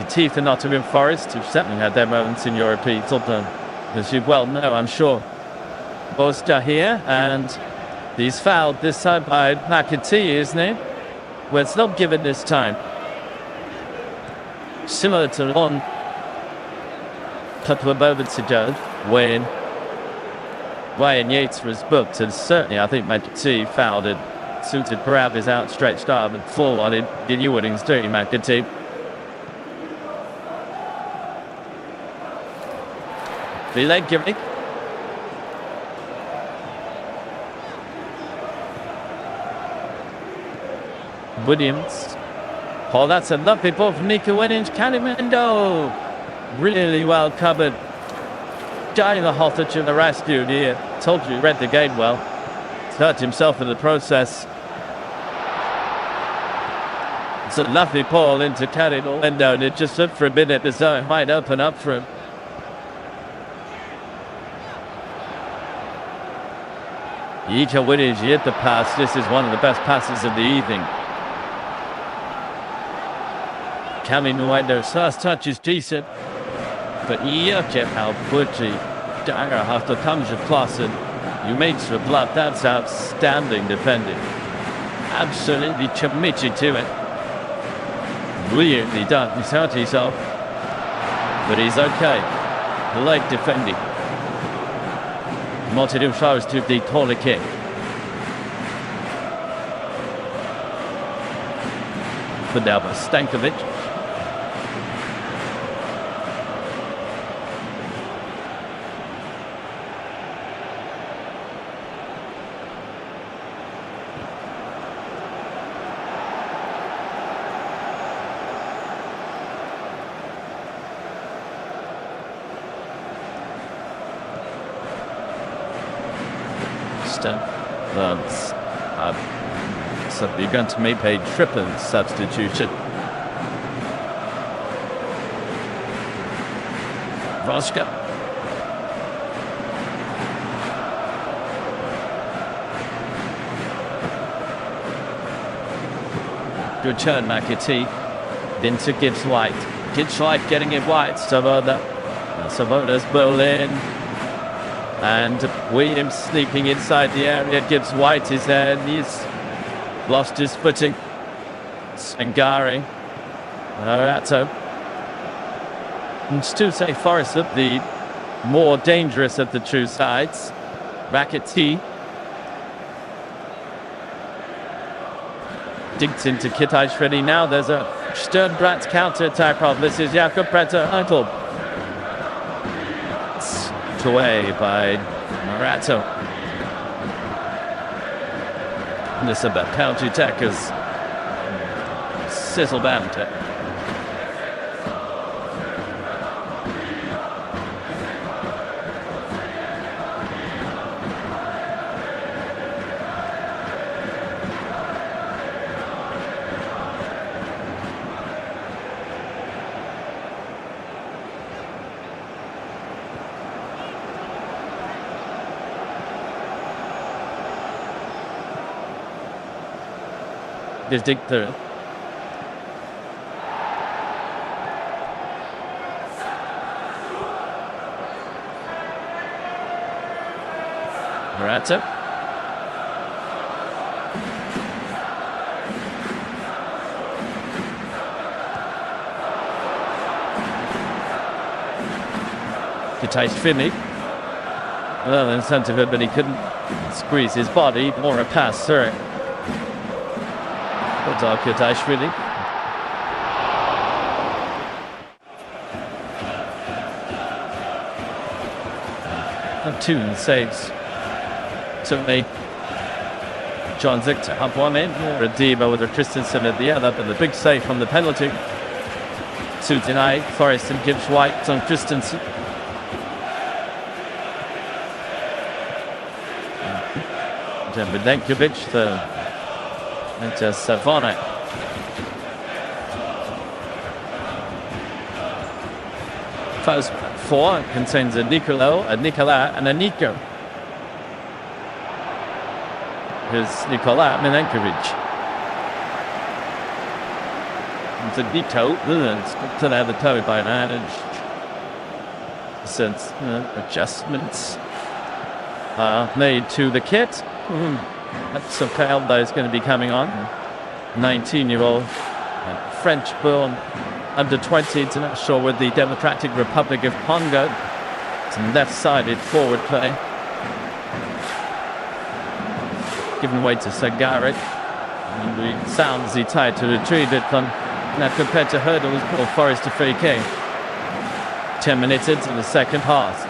Teeth and Nottingham Forest, who've certainly had their moments in European football, as you well know, I'm sure. Bosta here, and he's fouled this time by McAtee, isn't he? Well, it's not given this time. Similar to one a couple of moments ago when Ryan Yates was booked, and certainly I think McAtee fouled it, suited grab his outstretched arm and fall on it. Did you Woodings do, McAtee? The leg giving. Williams. Oh, that's a lovely ball from Nico Williams. Calimendo. Really well covered. Johnny the Hotter to the rescue here. Told you he read the game well. He's hurt himself in the process. It's a lovely ball into Calimendo, and it just looked for a minute as though it might open up for him. Nico Williams hit the pass. This is one of the best passes of the evening. Caminuendo's first touch is decent, but look at how butchy Dagger after comes across and you makes the blood. That's outstanding defending. Absolutely committed to it. Brilliantly done. He's hurt himself, but he's okay. Leg defending. Nottingham Forest to the corner kick. But now by Stankovic. So you're going to make a triple substitution. Voska. Good turn, McAtee. Then to Gibbs White. Gibbs White getting it wide. Savoda's ball in. And Williams sneaking inside the area. Gibbs White is there, and he's lost his footing. Sangari. Morato. And still say Forest up the more dangerous of the two sides. McAtee. Digs into Kitaj now. There's a Sturm Graz counter-attack problem. This is Jakob Pretter-Eitel. Away by Morato. And this is about counter-attackers. Sizzle bound. Just dig through. Morato. Kitaj Finley. Well, in front of him, but he couldn't squeeze his body or a pass through it. Kutashvili. And two saves. Certainly, John Zichter up one end, Radiba with a Christensen at the other, but the big save from the penalty. Tonight, Forest and gives White on Christensen. Bedenkovic, into Savona. First four contains a Nicolo, a Nicola, and a Nico. Here's Nikola Milenkovic. It's a Nito, to the other toe by advantage. Since adjustments are made to the kit. That's a foul that is going to be coming on. 19-year-old French-born under-20 international with the Democratic Republic of Congo. Some left-sided forward play. Given way to Sagarit. And the sounds he tried to retrieve it from. Now compared to hurdles, Forest to free kick. 10 minutes into the second half.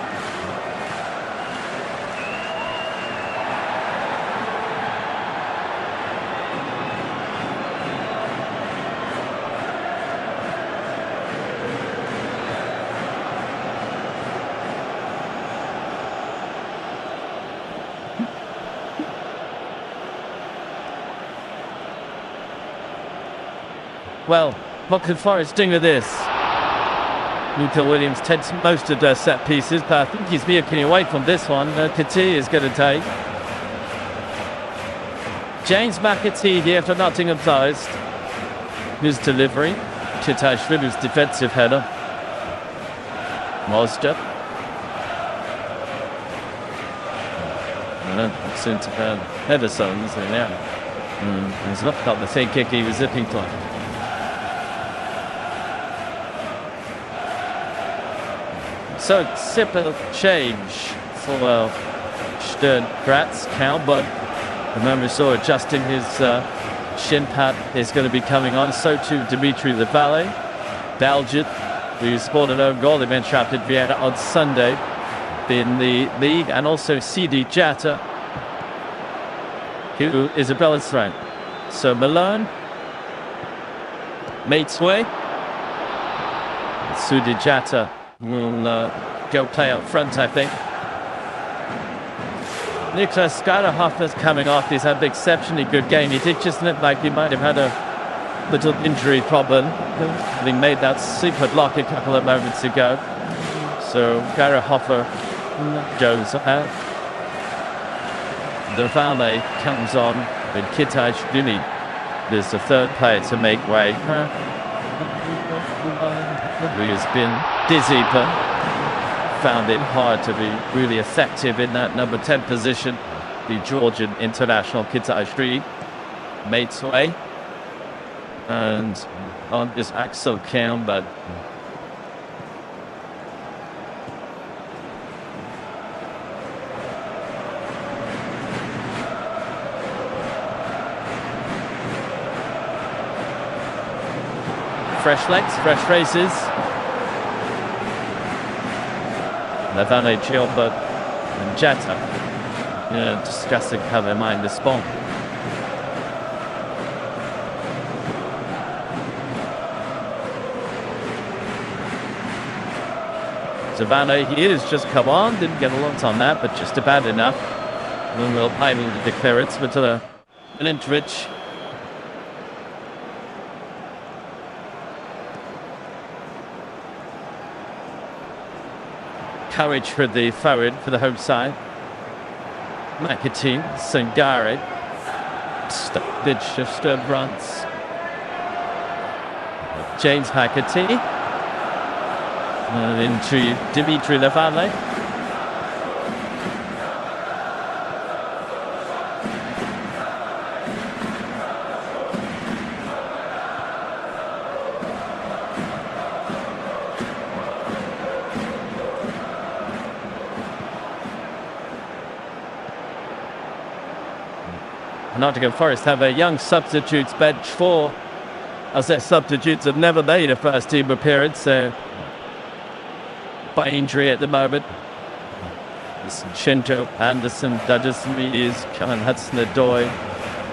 Well, what can Forest do with this? Luca Williams takes most of their set pieces, but I think he's veering away from this one. Kati is going to take. James McAtee here for Nottingham Forest. His delivery. Chitashvili's defensive header. Mosdep. Soon to Ederson's in there. He's not got the same kick he was zipping to. So simple change for Sturm Graz count, but remember we saw adjusting his shin pad is going to be coming on. So too Dimitri the Valet, Belgian, who scored an own goal against Rapid Vienna on Sunday in the league, and also CD Jatta, who is a Belarus friend. So Malone, mates way, CD Jatta will go play up front, I think. Niklas Skarahoffer's coming off. He's had an exceptionally good game. He did just look like he might have had a little injury problem, having made that super block a couple of moments ago. So Skarahoffer goes out. The valet comes on with Kitashvili. There's the third player to make way. Who has been dizzy but found it hard to be really effective in that number 10 position. The Georgian international Kitashvili mates way. And on this Axel Cam, but fresh legs, fresh races. Levane, Gilbert and Jetta discussing how they might respond. Savannah, he is just come on, didn't get a lot on that, but just about enough. And then we'll play to declare it, but an inch. Courage for the forward for the home side. McAtee, Sangare, SturmGraz. James McAtee. Into Dimitri Levale. Nottingham Forest have a young substitutes bench for, as their substitutes have never made a first team appearance, so by injury at the moment. Shinto, Anderson, Dudgeson is Kellen Hudson-Odoi,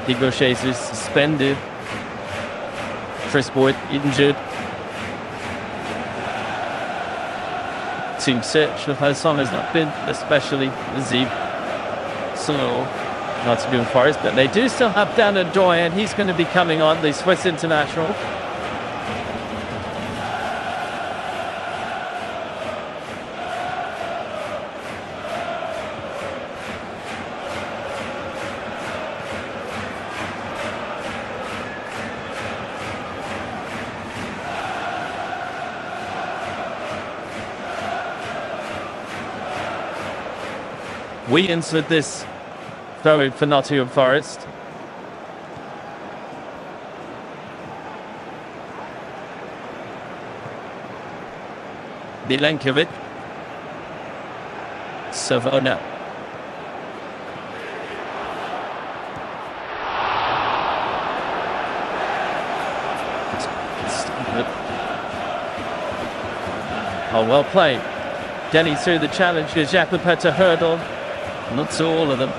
Diego Jesus suspended, Chris Boyd injured. Team search for how song has not been especially busy. So Nottingham Forest, but they do still have Dan Odoi, and he's going to be coming on, the Swiss international. We insert this throw for Nottingham Forest. Milenkovic. Savona. Oh, well played. Getting through the challenge is Jakubeta hurdle. Not to all of them.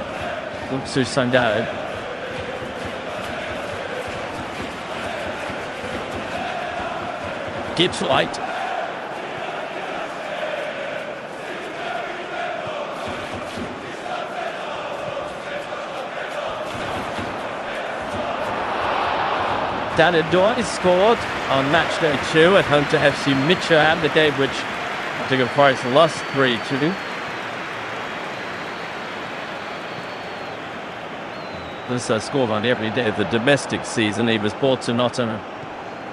Looks to Sangaro. Gibbs White. Dan Odoi scored on matchday 2 at home to FC Midtjylland, the game which Nottingham Forest lost 3-2. This scored on every day of the domestic season. He was brought to Nottingham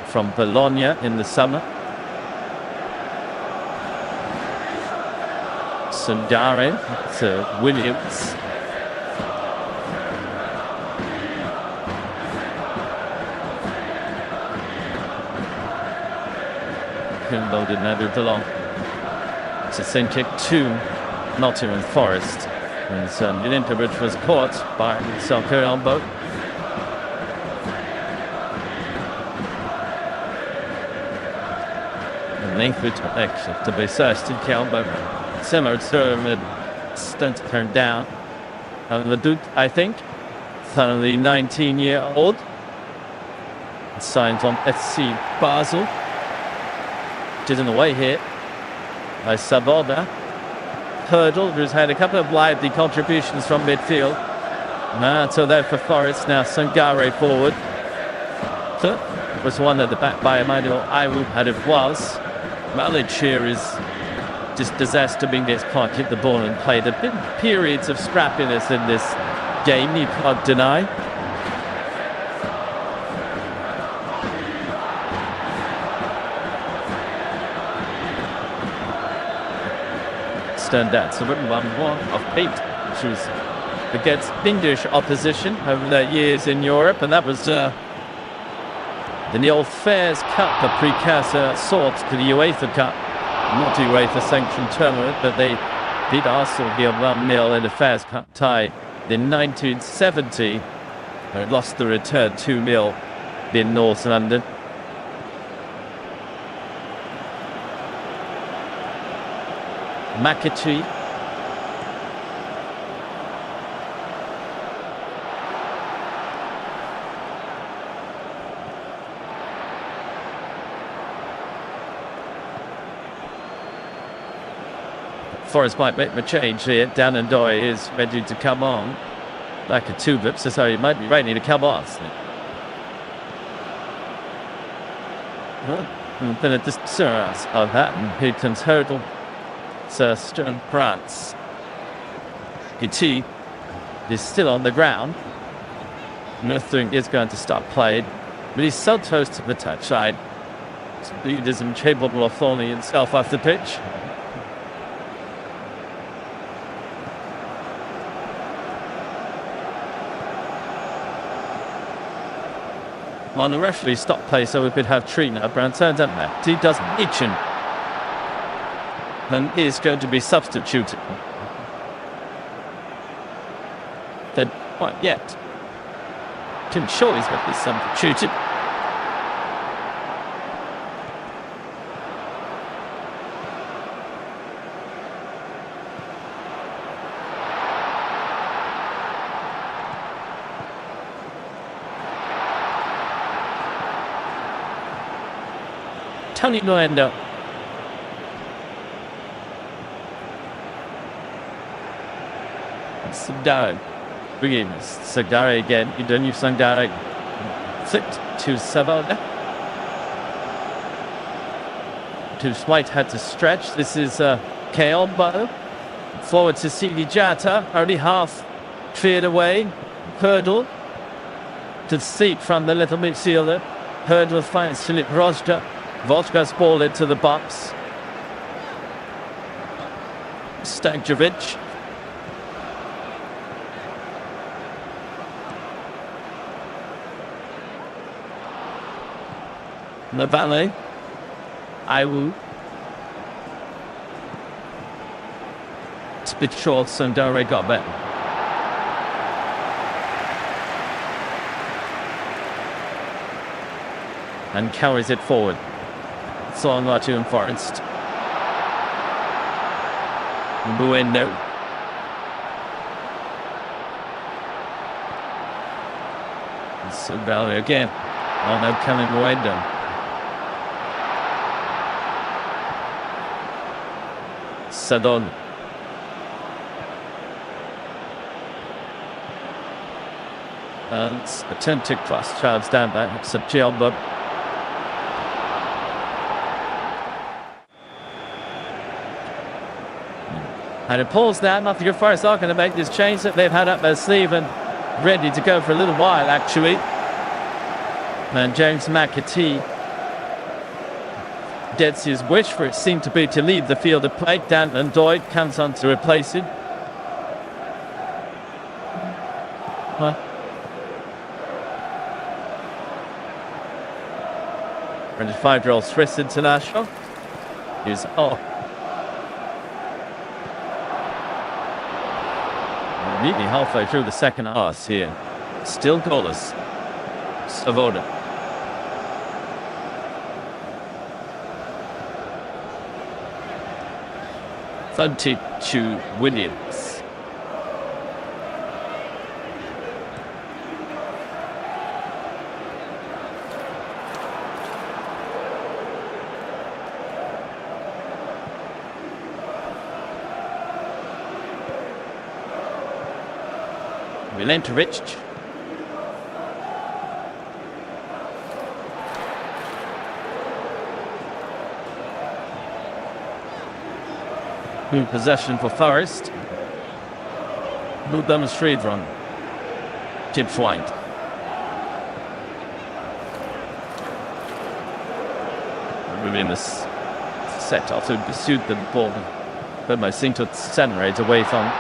from Bologna in the summer. Sundare to Williams. Kimbo didn't have it along. It's a send kick to Nottingham Forest. And Milenkovic was caught by Selko elbow. And Nathan to be searched in elbow. Similar to him, stunt turned down. And the dude, I think, son of the 19-year-old, signed on FC Basel. Did in the way here by Saboda. Hurdle, who's had a couple of lively contributions from midfield. So there for Forest now. Sangare forward. So was one at the back by Emmanuel Iwu, and it was. Malic here is just disaster being this can't hit the ball and play. There have been periods of scrappiness in this game, you can't deny. Turned out so 1-1 of Pete, which was against English opposition over the years in Europe, and that was the old Fairs Cup, a precursor sort to the UEFA Cup, not UEFA sanctioned tournament, but they beat Arsenal here 1-0 in the Fairs Cup tie in 1970. They lost the return 2-0 in North London. McAtee. Forest might make a change here. Dan Odoi is ready to come on. Like a 2 vips, so he might be ready to come off. And then a disturbance of that, and Peyton's hurdle. Sturm Graz. Iti is still on the ground. Nothing is going to stop playing, but he's so close to the touchline. Speed is incapable of falling himself off the pitch. On the referee stop play, so we could have Trina. Brown turns up there. He doesn't. Itchin. And is going to be substituted. Then quite yet. Tim Shaw, he's got this substitution. Tony Noendo. Sangdare. Begins. Sangdare again. You don't use Sangdare. Flipped to Savoda. To White had to stretch. This is Keombo. Forward to Sidi Jata. Only half cleared away. Hurdle. To the seat from the little midfielder. Hurdle finds Filip Rojda. Vojka's ball into the box. Stankovic. Navale. Iwu. It's a bit short, so Sangdare got back. And carries it forward. It's on NottinghamForest. Bueno. So Valley again. Oh no, coming Bueno. Sadon. And attempt to cross Charles down there. It's a Gialba. And it pulls now. NottinghamForest are going to make this change that they've had up their sleeve and ready to go for a little while, actually. And James McAtee, Detzi's wish for it seemed to be to leave the field of play. Danton Doyd comes on to replace him. What? 25-year-old Swiss international. He's nearly halfway through the second half here. Still goalless. Savoda. Thunty to Williams. Milenkovic. Good possession for Forest. Good demonstrate run. Tip flank. Williams set off to pursue the ball, but my seem to accelerate away from.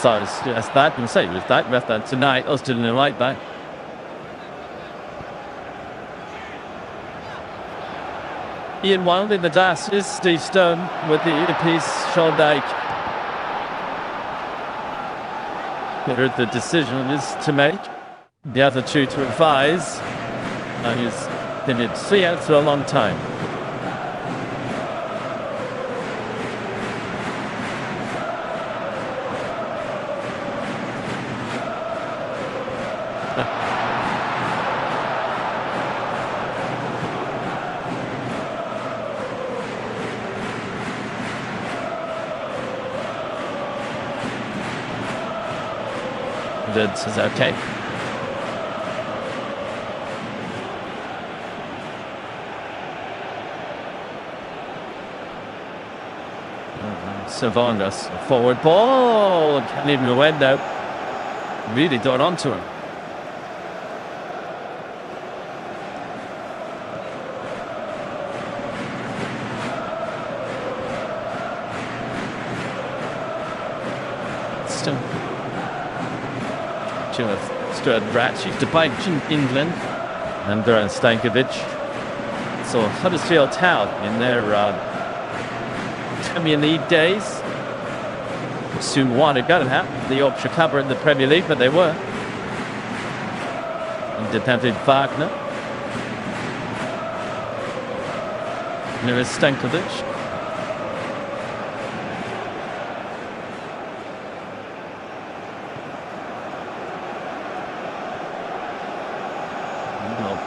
So it's just that, and say with that, with that tonight, us doing the right back. Ian Wild in the dash is Steve Stone with the earpiece, Sean Dyke. Here the decision is to make. The other two to advise. And he's been in 3 out for a long time. This is okay. Savongas, forward ball, can't even go end out. Really got onto him. Still. Sturm Graz used to play in England, and Stankovic. So Huddersfield Town in their Premier League days. Soon won a go to have the Yorkshire cover in the Premier League, but they were. defended Wagner. There is Stankovic.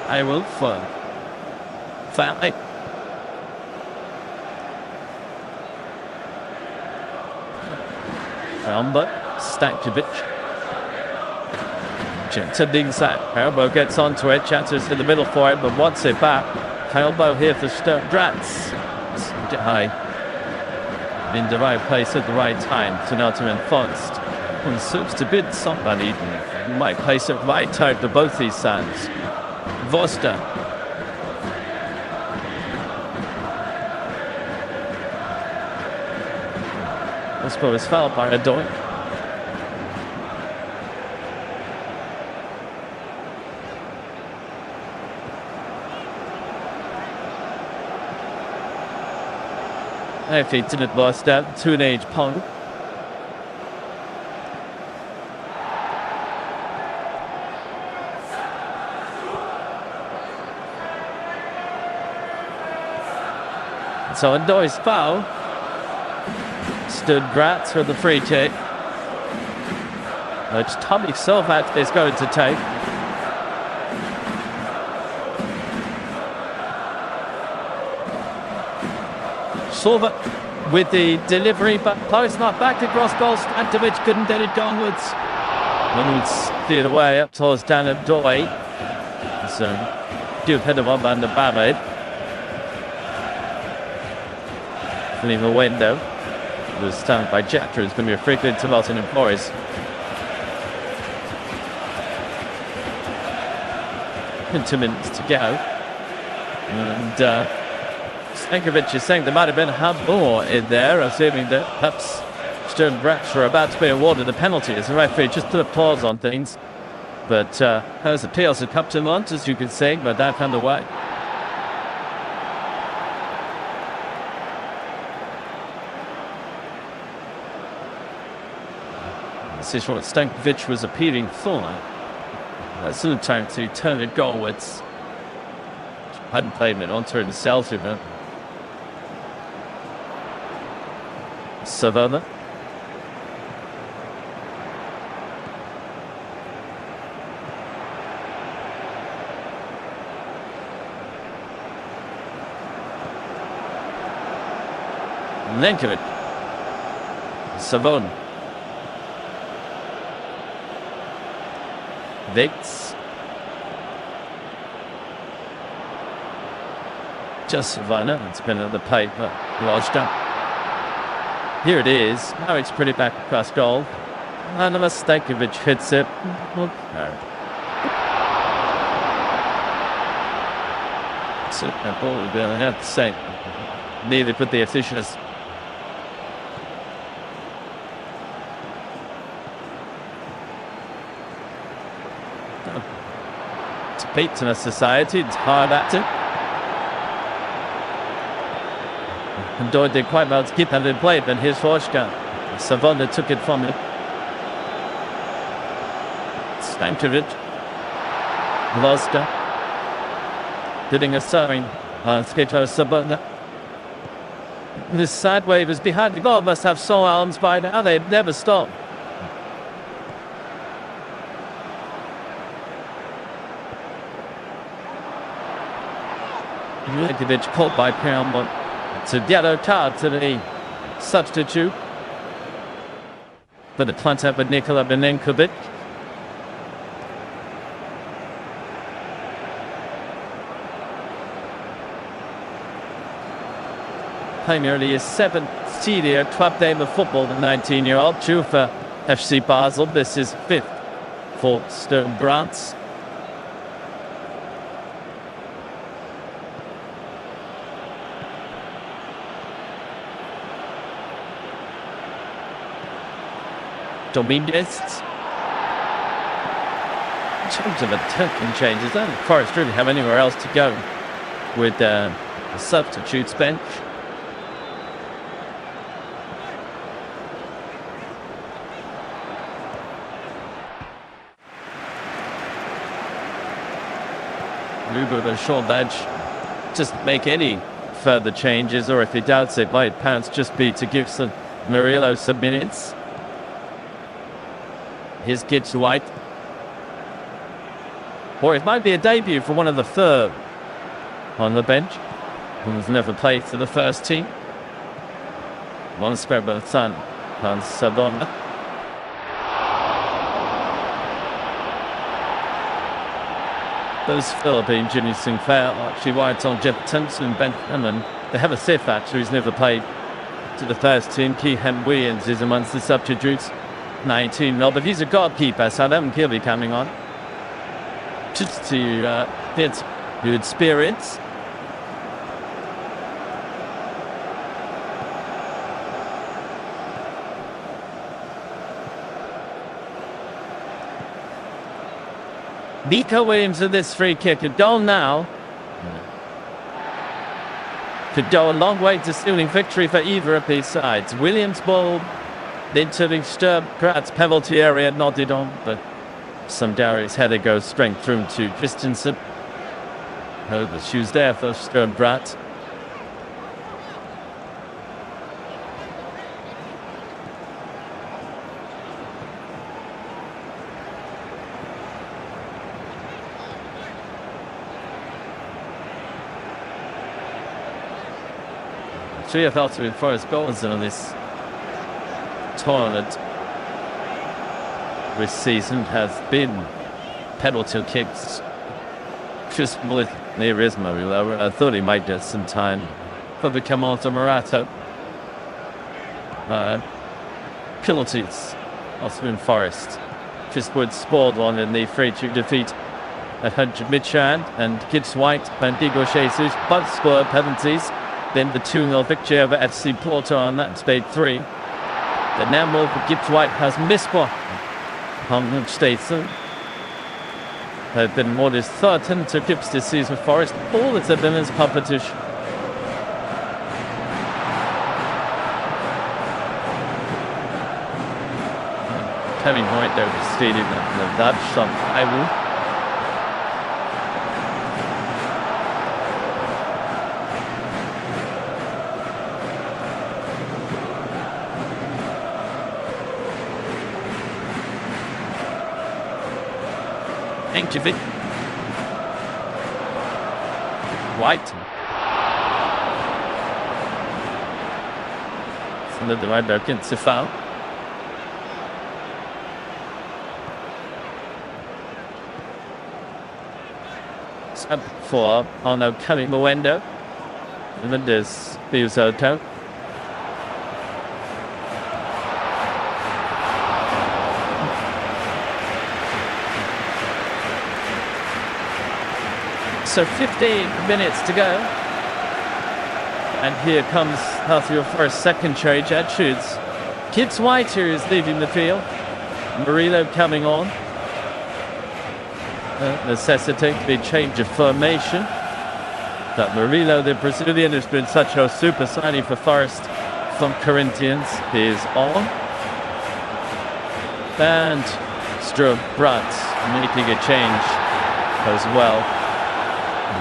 I will fun. Family. Elba, Stankovic. To the inside. Elbow gets onto it. Chances in the middle for it, but wants it back. Elbow here for SturmGraz. High. In the right place at the right time to NottinghamForest. And seems to bid somebody who might place it right time to both these sides. Voster. This ball is fouled by Adoy. If he didn't lost that, 2-age Pong. So Adoy's foul. SturmGraz for the free kick, which Tommy Sovat is going to take. Sovat with the delivery, but close not back across goal. Stankovic couldn't get it onwards. And it's steered away up towards Dan Adoy. So, do head of one by the Babbitt. Leave a window. It was stunned by Jactor. It's going to be a free kick to NottinghamForest. 2 minutes to go. And Stankovic is saying there might have been a handball in there, assuming that perhaps SturmGraz were about to be awarded a penalty as the referee just put a pause on things. But those appeals have come to months, as you can see, but they've found a way. This is what Stankovic was appealing for. That's the time to turn it goalwards. Hadn't played it onto himself even. Savona. Lenkovic. Savona. Vicks. Just Savannah. It's been at the paper. Lodged up. Here it is. Now it's pretty back across goal. And Stankovic hits it. No. So that ball would be on the same. Neither put the officials. Beats in a society, it's hard acting. And Doyle did quite well to keep that in play, but here's Forshka. Savona took it from him. Stankovic. Loska. Getting a serving on Skato Savona. This side wave is behind the goal, must have sore arms by now, they've never stopped. Stankovic caught by Perelmont. It's a yellow card to the substitute. But the punt up with Nikola Benenkovic. Playing nearly his 7th senior club game of football, the 19-year-old. True for FC Basel. This is 5th for SturmGraz. Dominguez. In terms of attacking changes, I don't think Forest really have anywhere else to go with the substitutes bench. move with a short edge, just make any further changes, or if he doubts it, might perhaps just be to give Murillo some minutes. Here's Gibbs White. Or it might be a debut for one of the third on the bench, who's never played for the first team. One Sperber San on Sadona. Those Philippine juniors sing fair, Archie White on Jeff Thompson and Ben Hammond. They have a Sif actually who's never played to the first team. Keehan Williams is amongst the substitutes. 19 now, but he's a goalkeeper, so Adam Kilby coming on. Just to get good spirits. Nico Williams with this free kick. A goal now could go a long way to sealing victory for either of these sides. Williams ball into the Sturm Graz penalty area, nodded on, but some Darius header goes straight through to Christensen. Oh, the shoes there for Sturm Graz. Three of AustrianForest goals in this tournament this season has been penalty kicks. Just near Ismail. I thought he might get some time for the Kamalto Marato. Penalties. AustrianForest just would scored one in the 3-2 defeat at 100 Midshand, and Gibbs White and Diego Jesus both scored penalties. Then the 2-0 victory over FC Porto on that stage 3. The now move for Gibbs White has missed one on the station. They've been more than 13 to Gibbs this season for Forest. All that's a women's competition. Kevin White there was stated that that's some I will. Ankovic. White. From the right back into foul. Sub for Arno Kalimuendo. And then there's Biusoto. So 15 minutes to go. And here comes AustrianForest's second change. That shoots. Gibbs White here is leaving the field. Murillo coming on. Necessitates the change of formation. That Murillo, the Brazilian, has been such a super signing for Forest from Corinthians, is on. And SturmGraz making a change as well,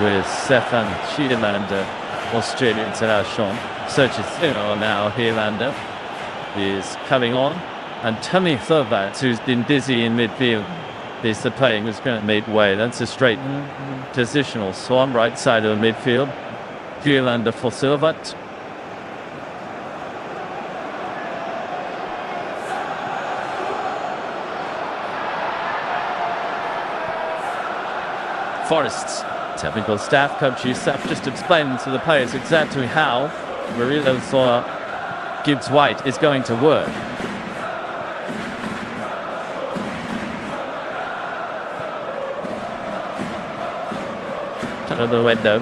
with Stefan Schiedemander, Australian international. Searches now, Hielander is coming on. And Tommy Thurvat, who's been busy in midfield, is the playing who's going to make way. That's a straight positional swan, right side of the midfield. Hielander for Thurvat. Forest's technical staff, coach Youssef, just explaining to the players exactly how Murillo for Gibbs White is going to work. Out of the window.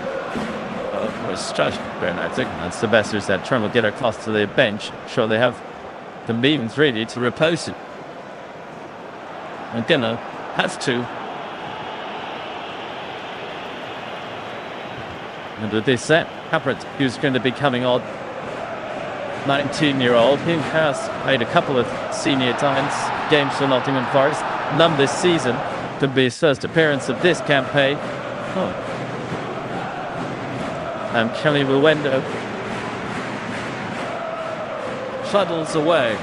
Was stretched very nice. That's the best is that Trim will get across to the bench. Sure, they have the means ready to repose it. And Dinner has to. And with this set, Capret, who's going to be coming on, 19-year-old. He has played a couple of senior times games for Nottingham Forest. None this season. Could be his first appearance of this campaign. Oh, Kelly Ruendo fuddles away.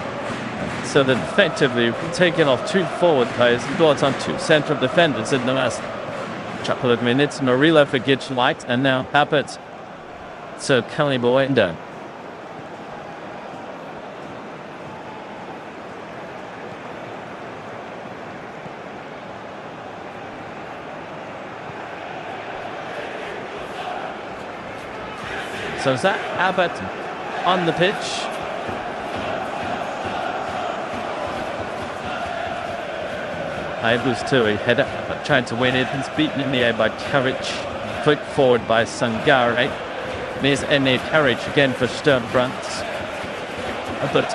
So that effectively taking off 2 forward players and brought on 2 central defenders in the last couple of minutes. Marilla for White and now Abbott. So Kelly Ruendo. So Zach Abbott on the pitch. Able to a header, trying to win it. He's beaten in the air by Courage. Put forward by Sangare. There's Enne Courage again for Sturm Graz. But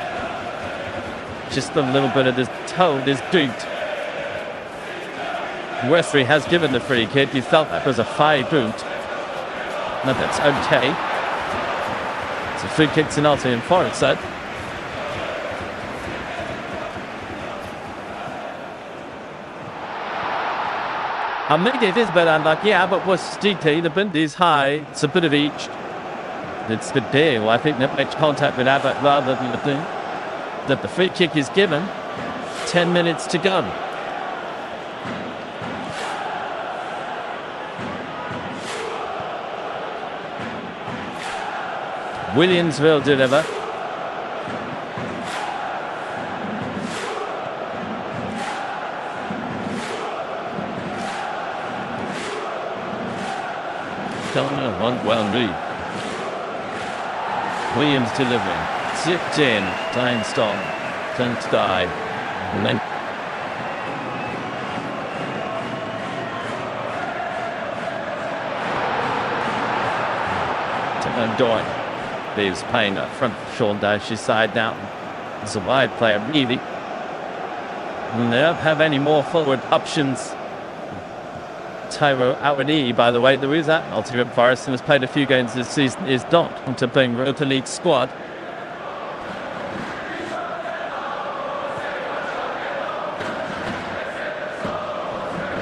just a little bit of this toe is duped. Westbury has given the free kick. He felt that was a fine boot. No, that's okay. It's a free kick to NottinghamForest side. I mean, it is a bit unlucky. Abbott was steeply. The wind is high. It's a bit of each. It's the deal. I think that makes contact with Abbott rather than the thing. That the free kick is given. 10 minutes to go. Williamsville deliver. Well read. Williams delivering. Zipped in. Time stop. Turn to dive. And then Doyle leaves playing up front. Sean Dash's side now. It's a wide player, really. And they don't have any more forward options. Tyro Awadi, by the way, there is at NottinghamForest and has played a few games this season, is not to playing EuropaLeague squad.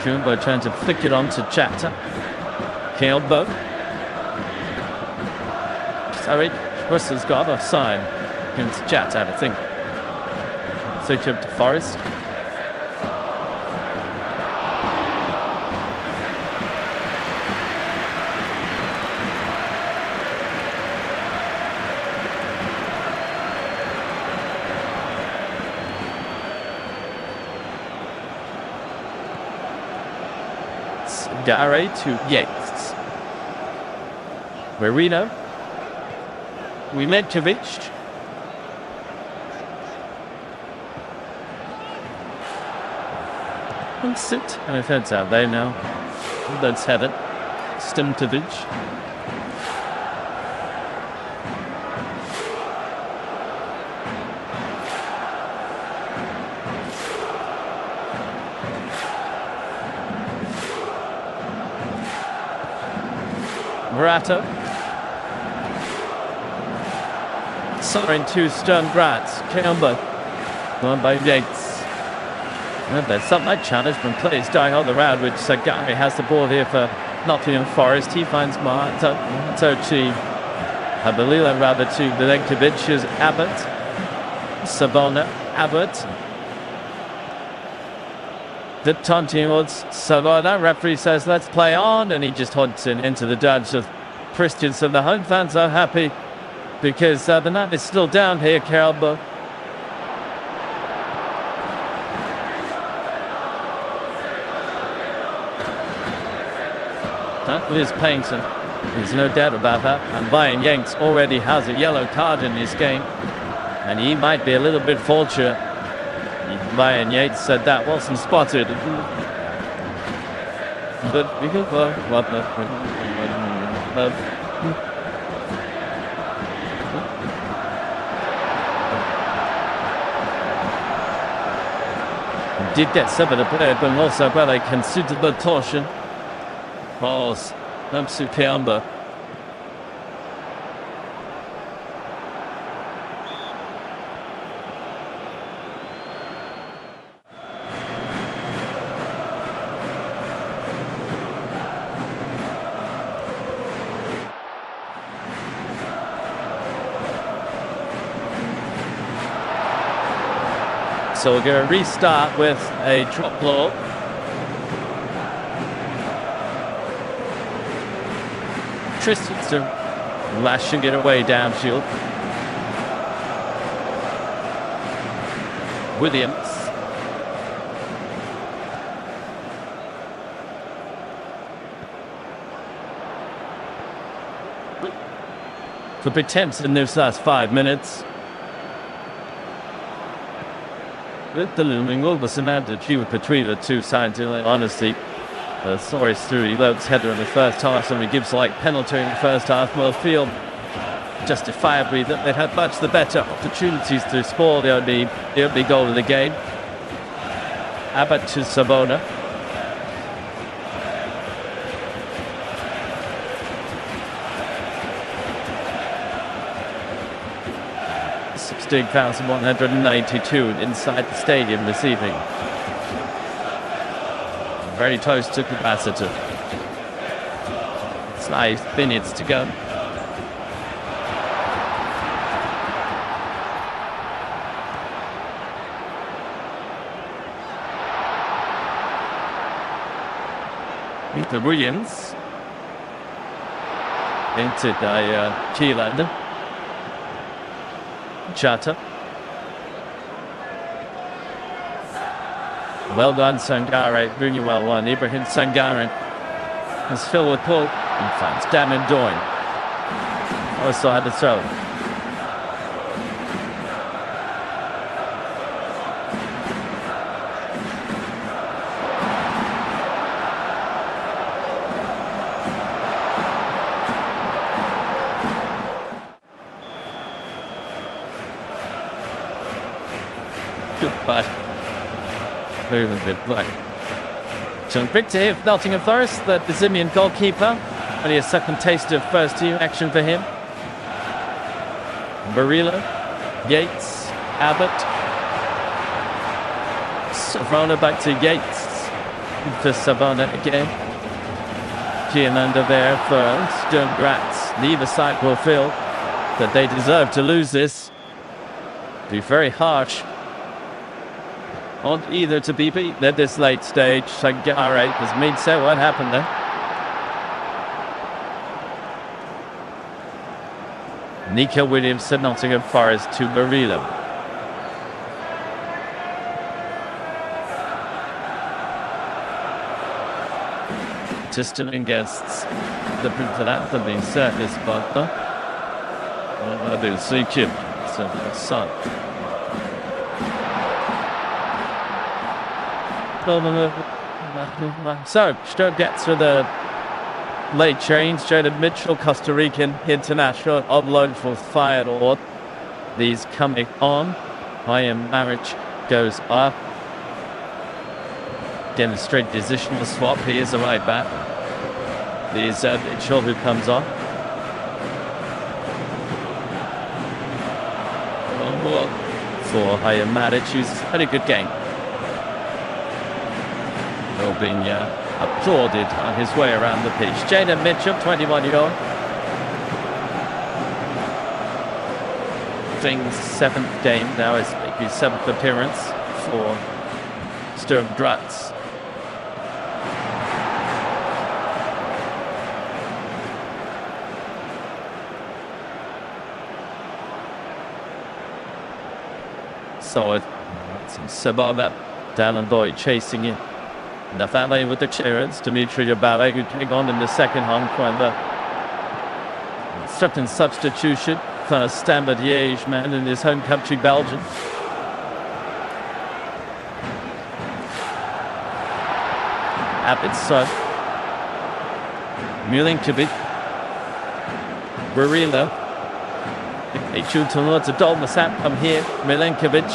Jumbo trying to flick it on to Chatter. Kelbo. Sorry, Russell's got a sign against Chatter, I think. Switch up to Forest. Gare to Yates. Marino. EuropeNight. And sit. And if heads out there now. Let's have it. Stimtovic. Murato. Soaring to Sturm Graz. Camber. Gone by Yates. And there's something like challenge from players dying on the round, which Sagari has the ball here for NottinghamForest. He finds Tochi. I believe that rather to Milenkovic is Abbott. Sabona Abbott. The taunting was Sabona. Referee says let's play on, and he just hunts into the dodge of Christiansen. The home fans are happy because the net is still down here, Carolbo. That is Payton. There's no doubt about that. And Brian Yanks already has a yellow card in this game, and he might be a little bit fortunate. Brian Yates said that wasn't spotted. But we could did get some of the play, but also by a considerable torsion. Balls, Superior. So we're going to restart with a drop ball. Tristan lashing it away downfield. Williams. Could be tense in this last 5 minutes. With the looming advantage between the two sides, honestly. Sorry, Stu, he loads header in the first half, and he gives like penalty in the first half. Well, feel justifiably that they'd had much the better opportunities to score the only goal of the game. Abbott to Savona. $16,192 inside the stadium this evening. Very close to capacity. It's 5 minutes to go. Peter Williams. Entered by Keeland. Chata. Well done, Sangare. Really well won. Ibrahim Sangare has filled with pull and finds Damon Doyne. Also had to throw. Goodbye. Moving a bit black. So quick to hear from Nottingham Forest, the Brazilian goalkeeper. Only a second taste of first team action for him. Barilla, Yates, Abbott. Savona back to Yates. To Savona again. Giananda there for Sturm Graz. Neither side will feel that they deserve to lose this. Be very harsh on either to be beaten at this late stage. Sangare has made so. What happened there? Nico Williams to Nottingham Forest to Barilla. Just against the Prince Anthony service, but I do see Chip. So son. So, Sturm gets for the late change. Jaden Mitchell, Costa Rican international, on loan for Feyenoord. These coming on. EuropeNight goes up. Demonstrate positional swap. He is a right back. There's Mitchell who comes on. For EuropeNight, who's had a good game. Being applauded on his way around the pitch. Jaden Mitchell, 21-year-old. Thing's 7th game now, is his 7th appearance for Sturm Graz. So it's Sababa, Dallin Boyd chasing it. Nafale with the clearance. Dimitri Abale who came on in the second half when the certain substitution for Standard Liège man in his home country, Belgium. Abbott's son. Milinkovic. Barilla. They shoot towards the Dolmasap from here. Milinkovic.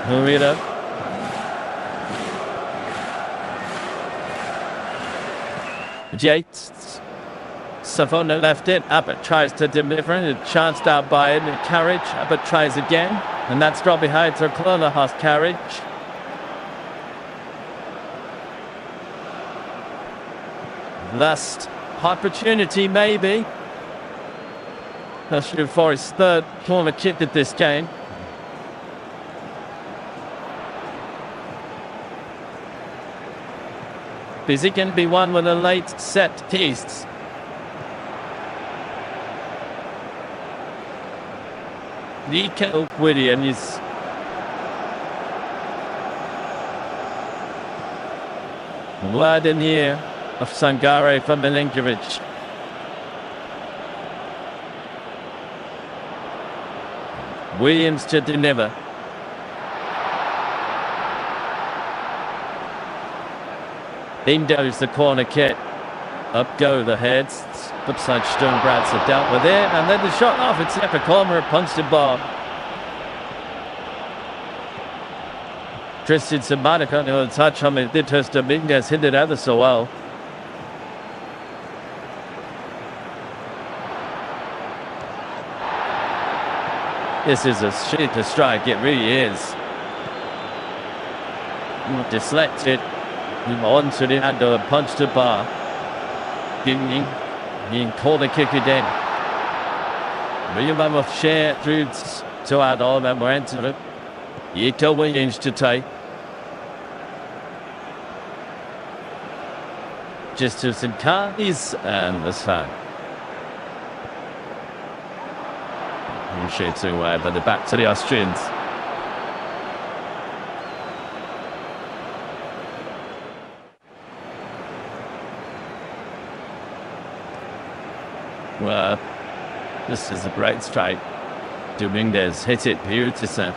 Murida. Yates. Savona left it. Abbott tries to deliver it. A chance down by it. Carriage. Abbott tries again. And that's dropped behind to Clonahas Carriage. Last opportunity, maybe. Nottingham Forest's third corner kick at this game. Busy can be won with a late set piece. Nico Williams. Word in here of Sangare for Milinkovic. Williams to deliver. In goes the corner kick. Up go the heads. Upside SturmGraz have dealt with it. And then the shot off. It's a corner, punched the ball. Tristan Samanica on the touch on it. Did Dominguez hit it ever so well. This is a shit to strike. It really is. Deflected. On to the end of punch to bar. Being corner kick again. William of share through to add all that more into it. Yito Williams to take. Just to some cards and the sun. Shades away, but they're back to the Austrians. Well, this is a great strike. Dominguez hit it beautifully.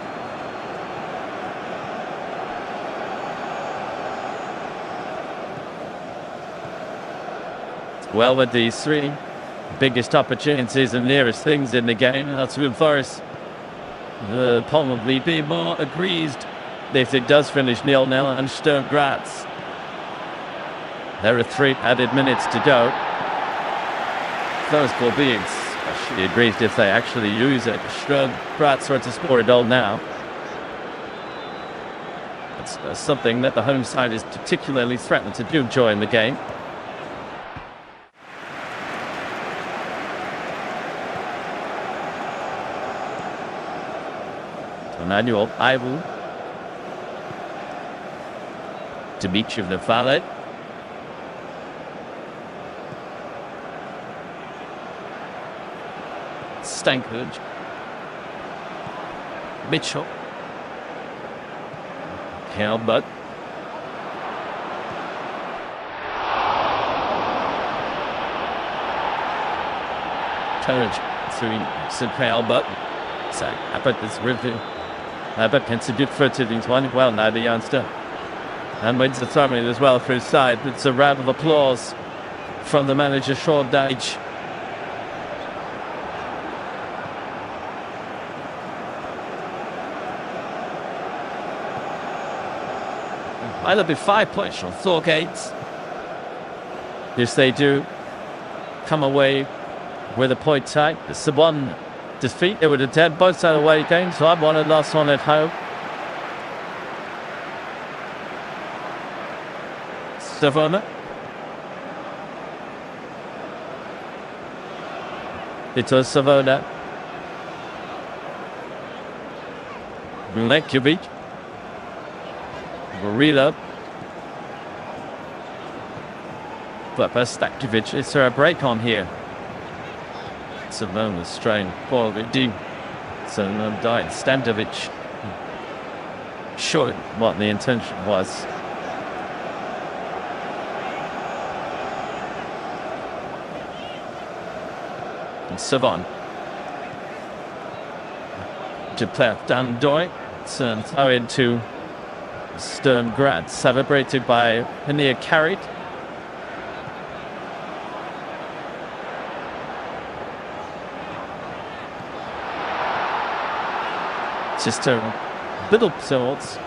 Well, with these three biggest opportunities and nearest things in the game, Nottingham Forest will probably be more aggrieved if it does finish 0-0 and SturmGraz. There are 3 added minutes to go. Those will be actually aggrieved if they actually use it. SturmGraz were to score a goal now. It's something that the home side is particularly threatened to do during the game. Manuel Ivel to beat you the valet. Stankovic. Mitchell. Helbut. Courage through Helbut. So, how about this review? But it's a good footed. He's won well now, the youngster. And wins the tournament as well for his side. It's a round of applause from the manager, Sean Dyche. Either be 5 points from Thorgate. Yes, they do come away with a point tie. It's the one defeat. It would attend both side away games. So I won and lost one at home. Savona. It was Savona. Milinkovic. Varela. But Stankovic. Is there a break on here? Savona strain forward deep. So died Stankovic. Sure what the intention was. And Savon. To play Dandoy. So throw into SturmGraz. Celebrated by Pania Carried. Just a little thoughts.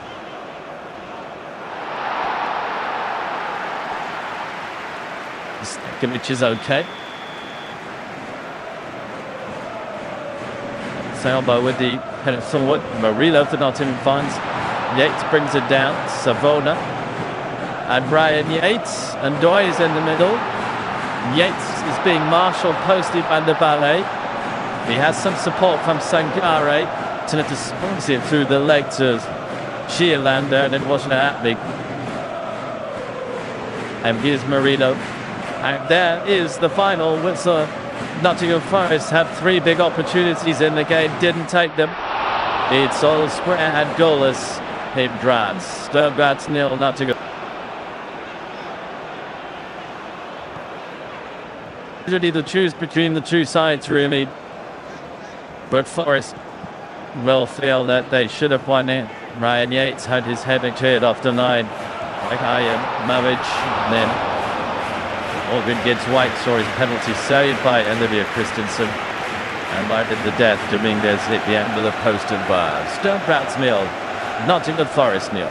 Stankovic is okay. Salbo with the header forward. Marilo for Nottingham finds. Yates brings it down. Savona. And Brian Yates. And Doy is in the middle. Yates is being marshalled, posted by the ballet. He has some support from Sangare. To dispose it through the leg to Sheerlander, and it wasn't happening. And here's Marino. And there is the final whistle. Nottingham Forest had 3 big opportunities in the game, didn't take them. It's all square and goalless in Graz. SturmGraz 0, Nottingham. Usually to choose between the two sides, really. But Forest will feel that they should have won it. Ryan Yates had his header cleared off the line. Marriage, then Morgan gets White, saw his penalty saved by Olivia Christensen. And right at the death, Dominguez hit the end of the post and bar. SturmGraz 0, Nottingham Forest 0.